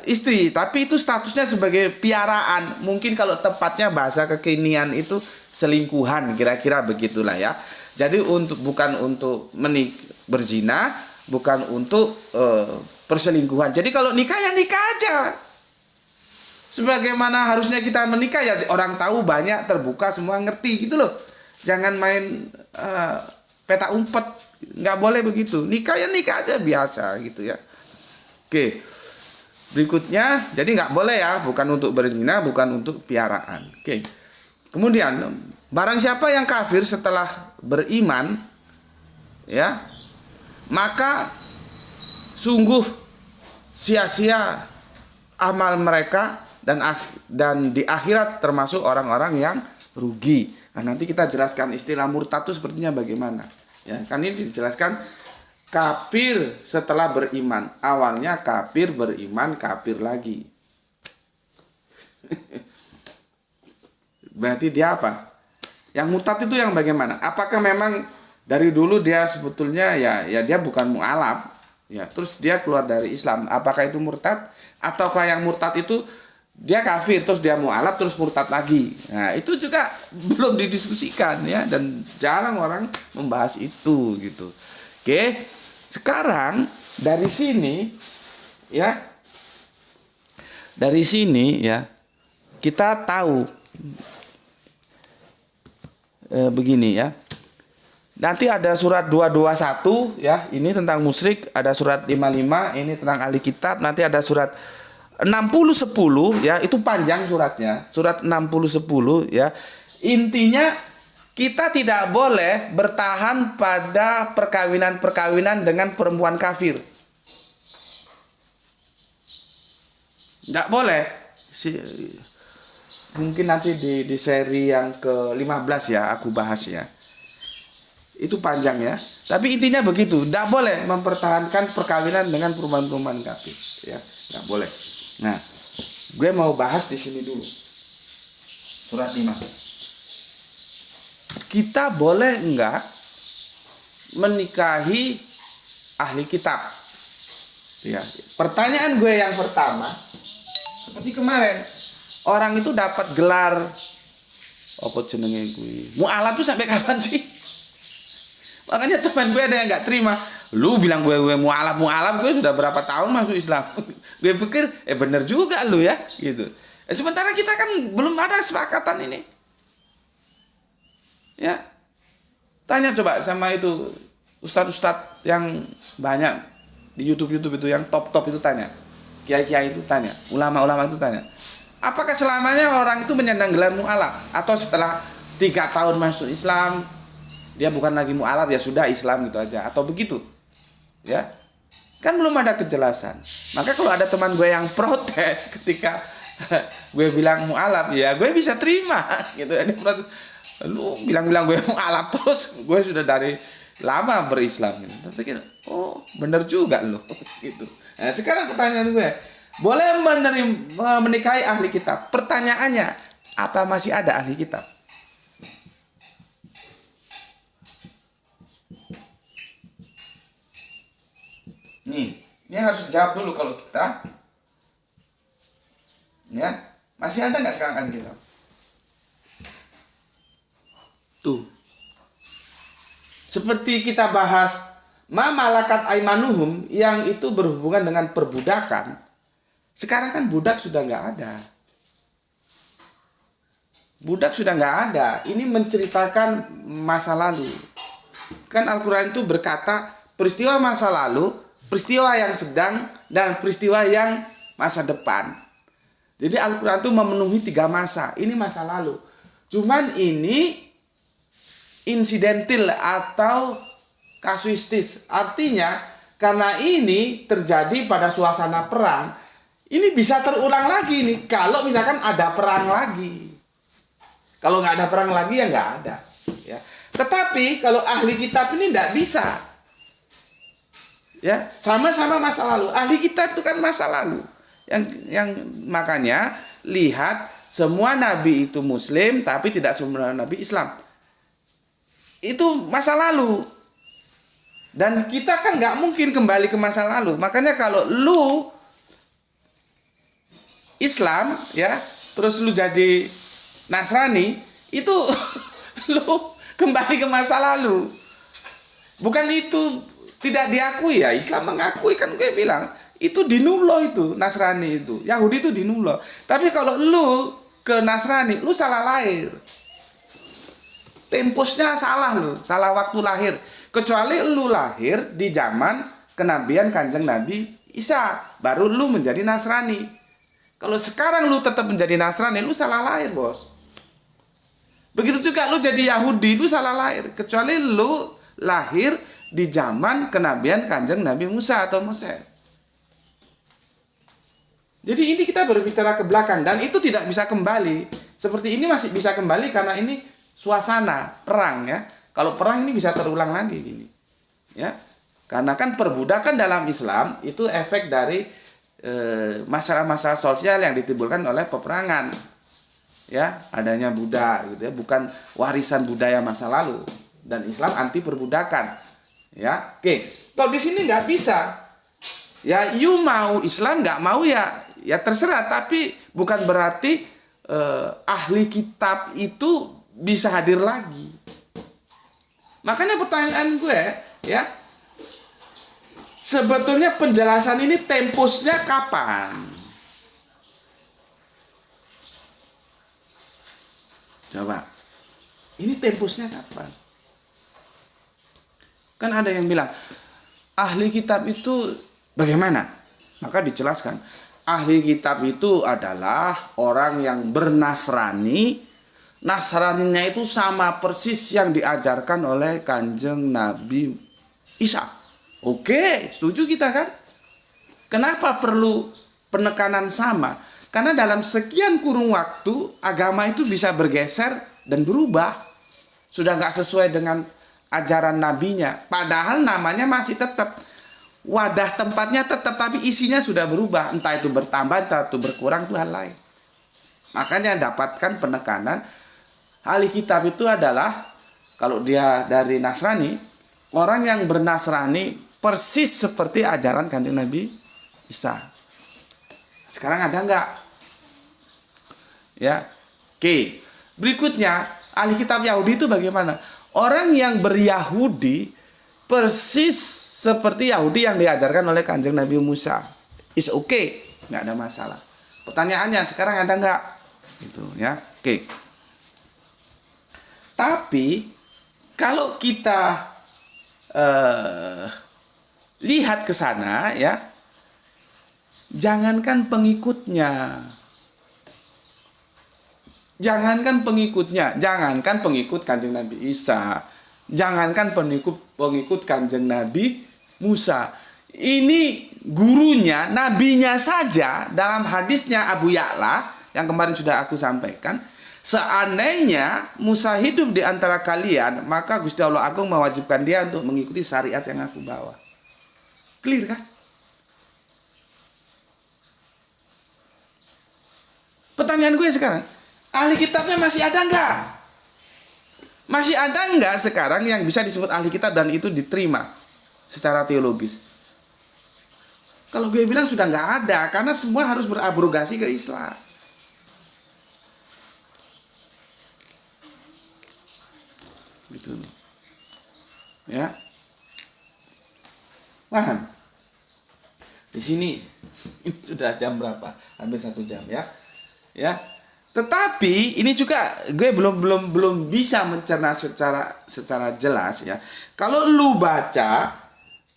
istri, tapi itu statusnya sebagai piaraan. Mungkin kalau tepatnya bahasa kekinian itu selingkuhan, kira-kira begitulah ya. Jadi bukan untuk berzina, bukan untuk perselingkuhan. Jadi kalau nikah ya nikah aja. Sebagaimana harusnya kita menikah ya orang tahu banyak, terbuka, semua ngerti gitu loh. Jangan main peta umpet. Nggak boleh begitu. Nikah ya nikah aja biasa gitu ya. Oke. Berikutnya, jadi nggak boleh ya, bukan untuk berzina, bukan untuk piaraan. Oke. Kemudian, barang siapa yang kafir setelah beriman, ya, maka sungguh sia-sia amal mereka dan di akhirat termasuk orang-orang yang rugi. Nah, nanti kita jelaskan istilah murtad itu sepertinya bagaimana. Ya, kan ini dijelaskan kafir setelah beriman. Awalnya kafir, beriman, kafir lagi. Berarti dia apa? Yang murtad itu yang bagaimana? Apakah memang dari dulu dia sebetulnya ya dia bukan mu'alaf, ya, terus dia keluar dari Islam. Apakah itu murtad? Ataukah yang murtad itu dia kafir terus dia mu'alaf terus murtad lagi? Nah, itu juga belum didiskusikan ya, dan jarang orang membahas itu gitu. Oke. Sekarang dari sini ya. Dari sini ya kita tahu begini ya. Nanti ada surat 221 ya, ini tentang musyrik, ada surat 55 ini tentang ahli kitab, nanti ada surat 60-10 ya, itu panjang suratnya. Surat 60-10 ya. Intinya kita tidak boleh bertahan pada perkawinan-perkawinan dengan perempuan kafir. Nggak boleh. Mungkin nanti di seri yang ke-15 ya aku bahas ya. Itu panjang ya. Tapi intinya begitu, tidak boleh mempertahankan perkawinan dengan perempuan-perempuan kafir ya. Nggak boleh. Nah, gue mau bahas di sini dulu. Surat 5. Kita boleh enggak menikahi ahli kitab? Ya. Pertanyaan gue yang pertama, seperti kemarin, orang itu dapat gelar apa jenenge gue? Mu'alaf tuh sampai kapan sih? Makanya teman gue ada yang nggak terima. Lu bilang gue mu'alaf, gue sudah berapa tahun masuk Islam. Gue pikir, bener juga lu ya, gitu. Sementara kita kan belum ada kesepakatan ini. Ya, tanya coba sama itu ustadz-ustadz yang banyak di YouTube itu yang top itu tanya, kiai-kiai itu tanya, ulama-ulama itu tanya, apakah selamanya orang itu menyandang gelar mu'alaf atau setelah 3 tahun masuk Islam dia bukan lagi mu'alaf, ya sudah Islam gitu aja, atau begitu? Ya, kan belum ada kejelasan. Maka kalau ada teman gue yang protes ketika gue bilang mu'alaf, ya gue bisa terima gitu. Lu bilang-bilang gue mu'alaf terus, gue sudah dari lama berislam gitu. Tapi pikir, oh bener juga lo gitu. Nah, sekarang pertanyaan gue, boleh menikahi ahli kitab? Pertanyaannya, apa masih ada ahli kitab? Nih, ini harus dijawab dulu kalau kita. Ya, masih ada nggak sekarang ahli kitab? Tuh. Seperti kita bahas ma malakat aimanuhum yang itu berhubungan dengan perbudakan. Sekarang kan budak sudah nggak ada. Budak sudah nggak ada. Ini menceritakan masa lalu. Kan Al-Quran itu berkata peristiwa masa lalu, peristiwa yang sedang, dan peristiwa yang masa depan. Jadi Al-Quran itu memenuhi 3 masa. Ini masa lalu. Cuman ini insidentil atau kasuistis. Artinya karena ini terjadi pada suasana perang, ini bisa terulang lagi nih kalau misalkan ada perang lagi. Kalau nggak ada perang lagi ya nggak ada ya. Tetapi kalau ahli kitab ini nggak bisa ya, sama-sama masa lalu. Ahli kitab itu kan masa lalu yang makanya lihat semua nabi itu muslim tapi tidak semua nabi Islam. Itu masa lalu. Dan kita kan nggak mungkin kembali ke masa lalu. Makanya kalau lu Islam ya, terus lu jadi Nasrani, itu lu kembali ke masa lalu. Bukan itu tidak diakui ya. Islam mengakui, kan gue bilang itu dinullo, itu Nasrani itu. Yahudi itu dinullo. Tapi kalau lu ke Nasrani, lu salah lahir. Tempusnya salah lu, salah waktu lahir. Kecuali lu lahir di zaman kenabian Kanjeng Nabi Isa, baru lu menjadi Nasrani. Kalau sekarang lu tetap menjadi Nasrani, lu salah lahir, bos. Begitu juga lu jadi Yahudi, lu salah lahir. Kecuali lu lahir di zaman kenabian Kanjeng Nabi Musa atau Moses. Jadi ini kita berbicara ke belakang dan itu tidak bisa kembali. Seperti ini masih bisa kembali karena ini suasana perang ya. Kalau perang ini bisa terulang lagi gini. Ya. Karena kan perbudakan dalam Islam itu efek dari masalah-masalah sosial yang ditimbulkan oleh peperangan. Ya, adanya budak gitu ya, bukan warisan budaya masa lalu, dan Islam anti perbudakan. Ya. Oke. Kalau di sini nggak bisa. Ya, you mau Islam, nggak mau ya terserah, tapi bukan berarti ahli kitab itu bisa hadir lagi. Makanya pertanyaan gue ya, sebetulnya penjelasan ini tempusnya kapan? Coba. Ini tempusnya kapan? Kan ada yang bilang, ahli kitab itu bagaimana? Maka dijelaskan, ahli kitab itu adalah orang yang bernasrani. Nasraninya itu sama persis yang diajarkan oleh Kanjeng Nabi Isa. Oke, setuju kita kan? Kenapa perlu penekanan sama? Karena dalam sekian kurun waktu agama itu bisa bergeser dan berubah. Sudah nggak sesuai dengan ajaran nabinya. Padahal namanya masih tetap. Wadah tempatnya tetap, tapi isinya sudah berubah. Entah itu bertambah, entah itu berkurang, itu hal lain. Makanya dapatkan penekanan. Ahli kitab itu adalah, kalau dia dari Nasrani, orang yang bernasrani persis seperti ajaran Kanjeng Nabi Isa. Sekarang ada nggak? Ya, oke. Berikutnya, ahli kitab Yahudi itu bagaimana? Orang yang beryahudi persis seperti Yahudi yang diajarkan oleh Kanjeng Nabi Musa. Is okay, nggak ada masalah. Pertanyaannya sekarang ada nggak? Gitu ya, oke. Tapi kalau kita lihat ke sana ya, jangankan pengikutnya, jangankan pengikut Kanjeng Nabi Isa, jangankan pengikut Kanjeng Nabi Musa. Ini gurunya, nabinya saja dalam hadisnya Abu Ya'la yang kemarin sudah aku sampaikan, seandainya Musa hidup di antara kalian, maka Gusti Allah Agung mewajibkan dia untuk mengikuti syariat yang aku bawa. Clear kan? Pertanyaan gue sekarang, ahli kitabnya masih ada nggak? Masih ada nggak sekarang yang bisa disebut ahli kitab dan itu diterima secara teologis? Kalau gue bilang sudah nggak ada, karena semua harus berabrogasi ke Islam. Gitu. Ya. Paham? Di sini sudah jam berapa? Hampir 1 jam ya. Ya. Tetapi ini juga gue belum bisa mencerna secara jelas ya. Kalau lu baca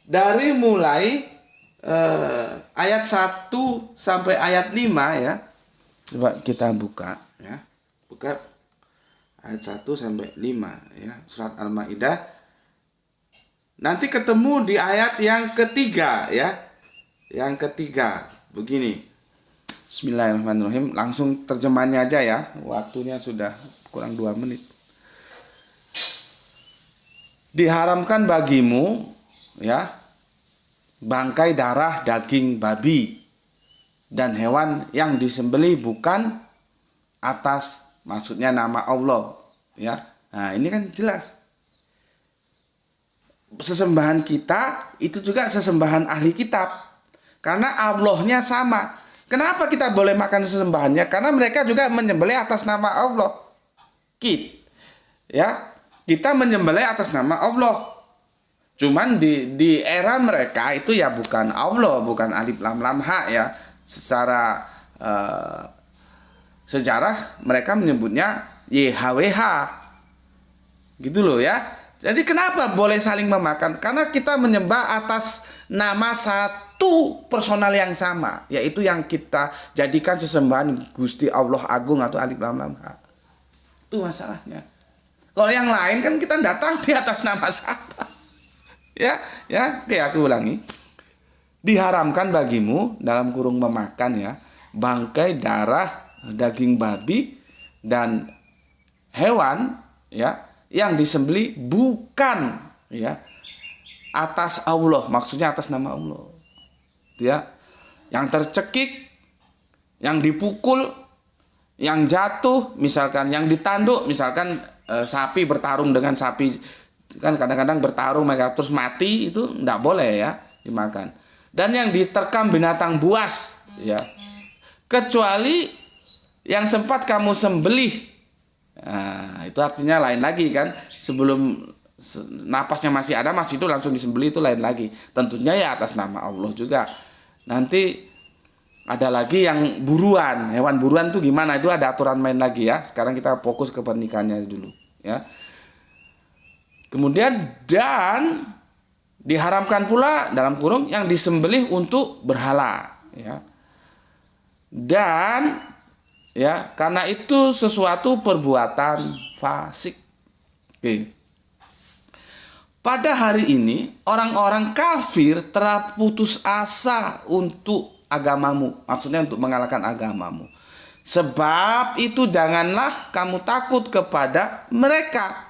dari mulai ayat 1 sampai ayat 5 ya. Coba kita buka ya. Buka ayat 1 sampai 5 ya. Surat Al-Maidah. Nanti ketemu di ayat yang ketiga ya. Yang ketiga begini. Bismillahirrahmanirrahim. Langsung terjemahannya aja ya. Waktunya sudah kurang 2 menit. Diharamkan bagimu ya bangkai darah daging babi dan hewan yang disembelih bukan atas maksudnya nama Allah ya. Nah, ini kan jelas. Sesembahan kita itu juga sesembahan ahli kitab. Karena Allahnya sama. Kenapa kita boleh makan sesembahannya? Karena mereka juga menyembelih atas nama Allah. Kita menyembelih atas nama Allah. Cuman di era mereka itu ya bukan Allah, bukan alif lam lam ha ya. Secara sejarah mereka menyebutnya YHWH. Gitu loh ya. Jadi kenapa boleh saling memakan? Karena kita menyembah atas nama satu personal yang sama, yaitu yang kita jadikan sesembahan Gusti Allah Agung atau Alif Lam Lam Ha. Itu masalahnya. Kalau yang lain kan kita tidak tahu di atas nama siapa. Oke, aku ulangi. Diharamkan bagimu dalam kurung memakan ya, bangkai, darah, daging babi dan hewan ya yang disembelih bukan ya atas Allah, maksudnya atas nama Allah. Ya. Yang tercekik, yang dipukul, yang jatuh, misalkan yang ditanduk, misalkan sapi bertarung dengan sapi, kan kadang-kadang bertarung mereka terus mati, itu enggak boleh ya dimakan. Dan yang diterkam binatang buas ya, kecuali yang sempat kamu sembelih. Nah, itu artinya lain lagi kan, sebelum napasnya masih ada, masih itu langsung disembelih, itu lain lagi. Tentunya ya atas nama Allah juga. Nanti ada lagi yang buruan, hewan buruan tuh gimana? Itu ada aturan main lagi ya. Sekarang kita fokus ke pernikahannya dulu ya. Kemudian dan diharamkan pula dalam kurung yang disembelih untuk berhala ya. Dan ya, karena itu sesuatu perbuatan fasik. Oke. Pada hari ini orang-orang kafir telah putus asa untuk agamamu, maksudnya untuk mengalahkan agamamu. Sebab itu janganlah kamu takut kepada mereka,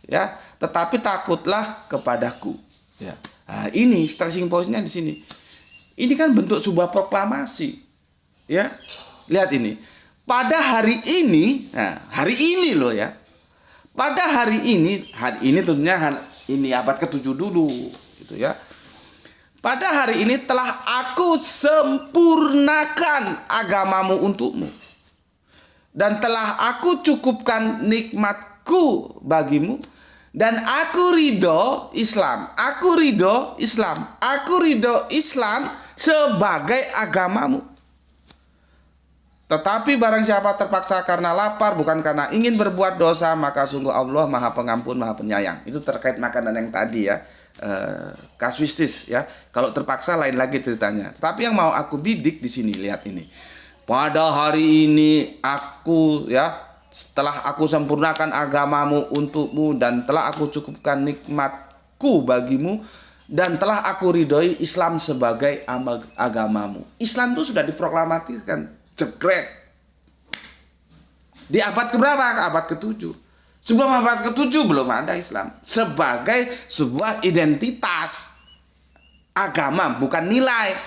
ya, tetapi takutlah kepadaku. Ya. Nah, ini stressing point-nya di sini. Ini kan bentuk sebuah proklamasi, ya. Lihat ini. Pada hari ini, nah, hari ini loh ya. Pada hari ini tentunya ini abad ke-7 dulu, gitu ya. Pada hari ini telah aku sempurnakan agamamu untukmu. Dan telah aku cukupkan nikmatku bagimu. Dan aku ridho Islam. Aku ridho Islam. Aku ridho Islam sebagai agamamu. Tetapi barang siapa terpaksa karena lapar, bukan karena ingin berbuat dosa, maka sungguh Allah Maha Pengampun, Maha Penyayang. Itu terkait makanan yang tadi ya, kasuistis ya. Kalau terpaksa lain lagi ceritanya. Tetapi yang mau aku bidik di sini, lihat ini. Pada hari ini aku ya, setelah aku sempurnakan agamamu untukmu dan telah aku cukupkan nikmatku bagimu dan telah aku ridhoi Islam sebagai agamamu. Islam itu sudah diproklamasikan. Jegrek. Di abad keberapa? Abad ke-7. Sebelum abad ke-7 belum ada Islam. Sebagai sebuah identitas agama, bukan nilai.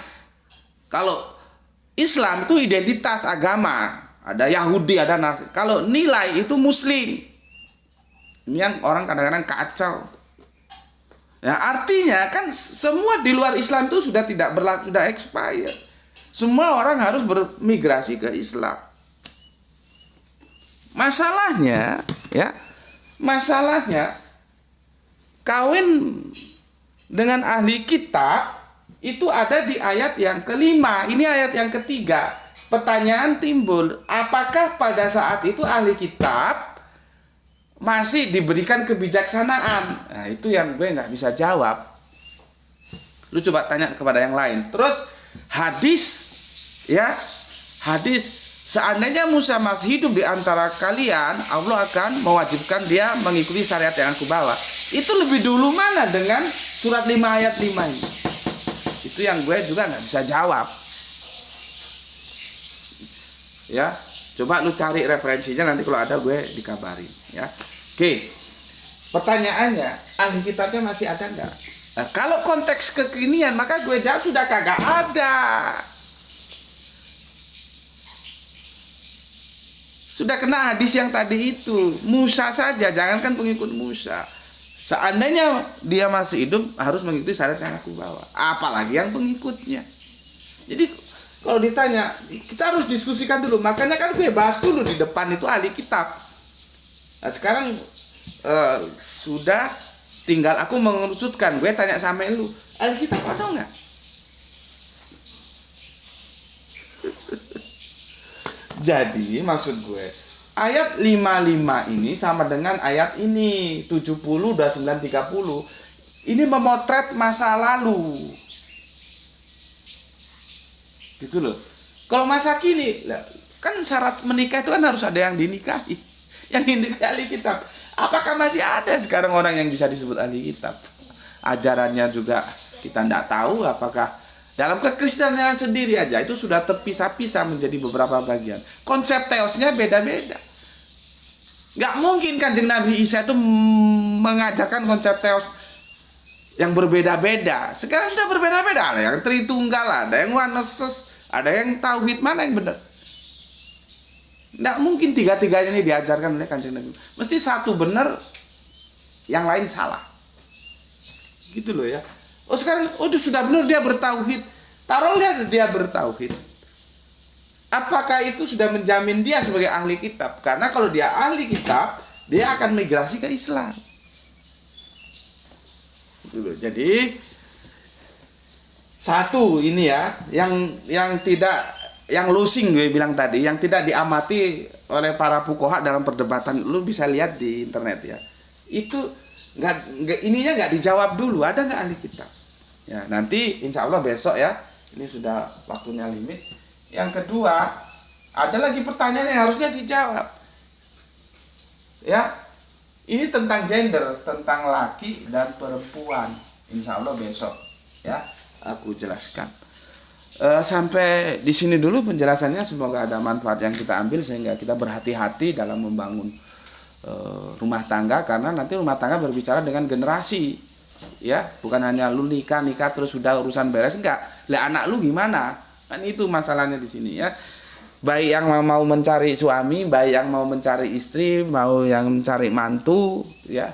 Kalau Islam itu identitas agama. Ada Yahudi, ada Nasrani. Kalau nilai itu Muslim. Ini yang orang kadang-kadang kacau. Ya, artinya kan semua di luar Islam itu sudah tidak berlaku, sudah expired. Semua orang harus bermigrasi ke Islam. Masalahnya, ya, kawin dengan ahli kitab itu ada di ayat yang kelima. Ini ayat yang ketiga. Pertanyaan timbul, apakah pada saat itu ahli kitab masih diberikan kebijaksanaan? Nah, itu yang gue nggak bisa jawab. Lu coba tanya kepada yang lain. Terus hadis, ya, hadis, seandainya Musa masih hidup di antara kalian, Allah akan mewajibkan dia mengikuti syariat yang aku bawa. Itu lebih dulu mana dengan surat 5 ayat 5 ini? Itu yang gue juga nggak bisa jawab. Ya, coba lu cari referensinya, nanti kalau ada gue dikabarin. Ya, oke. Pertanyaannya, ahli kitabnya masih ada nggak? Nah, kalau konteks kekinian, maka gue jawab sudah kagak ada. Sudah kena hadis yang tadi itu. Musa saja, jangankan pengikut Musa. Seandainya dia masih hidup, harus mengikuti syariat yang aku bawa. Apalagi yang pengikutnya. Jadi kalau ditanya, kita harus diskusikan dulu. Makanya kan gue bahas dulu di depan itu ahli kitab. Nah, sekarang sudah tinggal aku mengerucutkan. Gue tanya sama lu, ahli kitab ada nggak? Jadi maksud gue, ayat 55 ini sama dengan ayat ini 70 dan 930. Ini memotret masa lalu. Gitu loh. Kalau masa kini, kan syarat menikah itu kan harus ada yang dinikahi. Yang dinikahi ahli kitab. Apakah masih ada sekarang orang yang bisa disebut ahli kitab? Ajarannya juga kita tidak tahu. Apakah dalam kekristenan sendiri aja itu sudah terpisah-pisah menjadi beberapa bagian. Konsep teosnya beda-beda. Nggak mungkin Kanjeng Nabi Isa itu mengajarkan konsep teos yang berbeda-beda. Sekarang sudah berbeda-beda. Ada yang Tritunggal, ada yang Oneness, ada yang Tauhid. Mana yang benar? Nggak mungkin tiga-tiganya ini diajarkan oleh Kanjeng Nabi. Mesti satu benar, yang lain salah. Gitu loh ya. Oh sekarang, sudah benar dia bertauhid. Taruhlah dia bertauhid. Apakah itu sudah menjamin dia sebagai ahli kitab? Karena kalau dia ahli kitab, dia akan migrasi ke Islam. Gitu loh. Jadi satu ini ya, yang tidak, yang losing gue bilang tadi, yang tidak diamati oleh para fuqaha dalam perdebatan, lu bisa lihat di internet ya. Itu ininya nggak dijawab dulu, ada nggak ahli kitab? Ya nanti insya Allah besok ya, ini sudah waktunya limit. Yang kedua, ada lagi pertanyaan yang harusnya dijawab. Ya, ini tentang gender, tentang laki dan perempuan. Insya Allah besok ya aku jelaskan. Sampai di sini dulu penjelasannya. Semoga ada manfaat yang kita ambil sehingga kita berhati-hati dalam membangun rumah tangga, karena nanti rumah tangga berbicara dengan generasi. Ya, bukan hanya lu nikah terus sudah urusan beres, enggak. Lah anak lu gimana? Kan itu masalahnya di sini ya. Baik yang mau mencari suami, baik yang mau mencari istri, mau yang mencari mantu ya.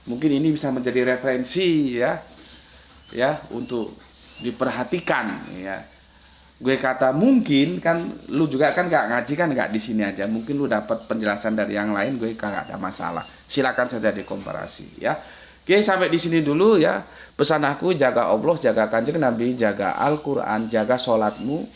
Mungkin ini bisa menjadi referensi ya untuk diperhatikan ya. Gue kata mungkin kan lu juga kan gak ngaji kan gak di sini aja. Mungkin lu dapat penjelasan dari yang lain, gue gak ada masalah. Silakan saja dikomparasi ya. Oke, sampai di sini dulu ya. Pesan aku, jaga Allah, jaga Kanjeng Nabi, jaga Al-Quran, jaga sholatmu,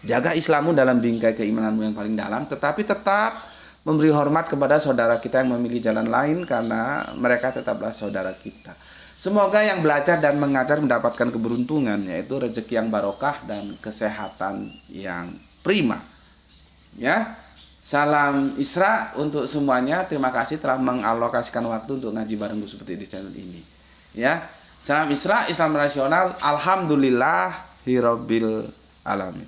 jaga Islammu dalam bingkai keimananmu yang paling dalam, tetapi tetap memberi hormat kepada saudara kita yang memilih jalan lain, karena mereka tetaplah saudara kita. Semoga yang belajar dan mengajar mendapatkan keberuntungan, yaitu rezeki yang barokah dan kesehatan yang prima. Ya, salam Isra untuk semuanya. Terima kasih telah mengalokasikan waktu untuk ngaji bareng gue seperti di channel ini. Ya, salam Isra, Islam rasional. Alhamdulillahirabbil alamin.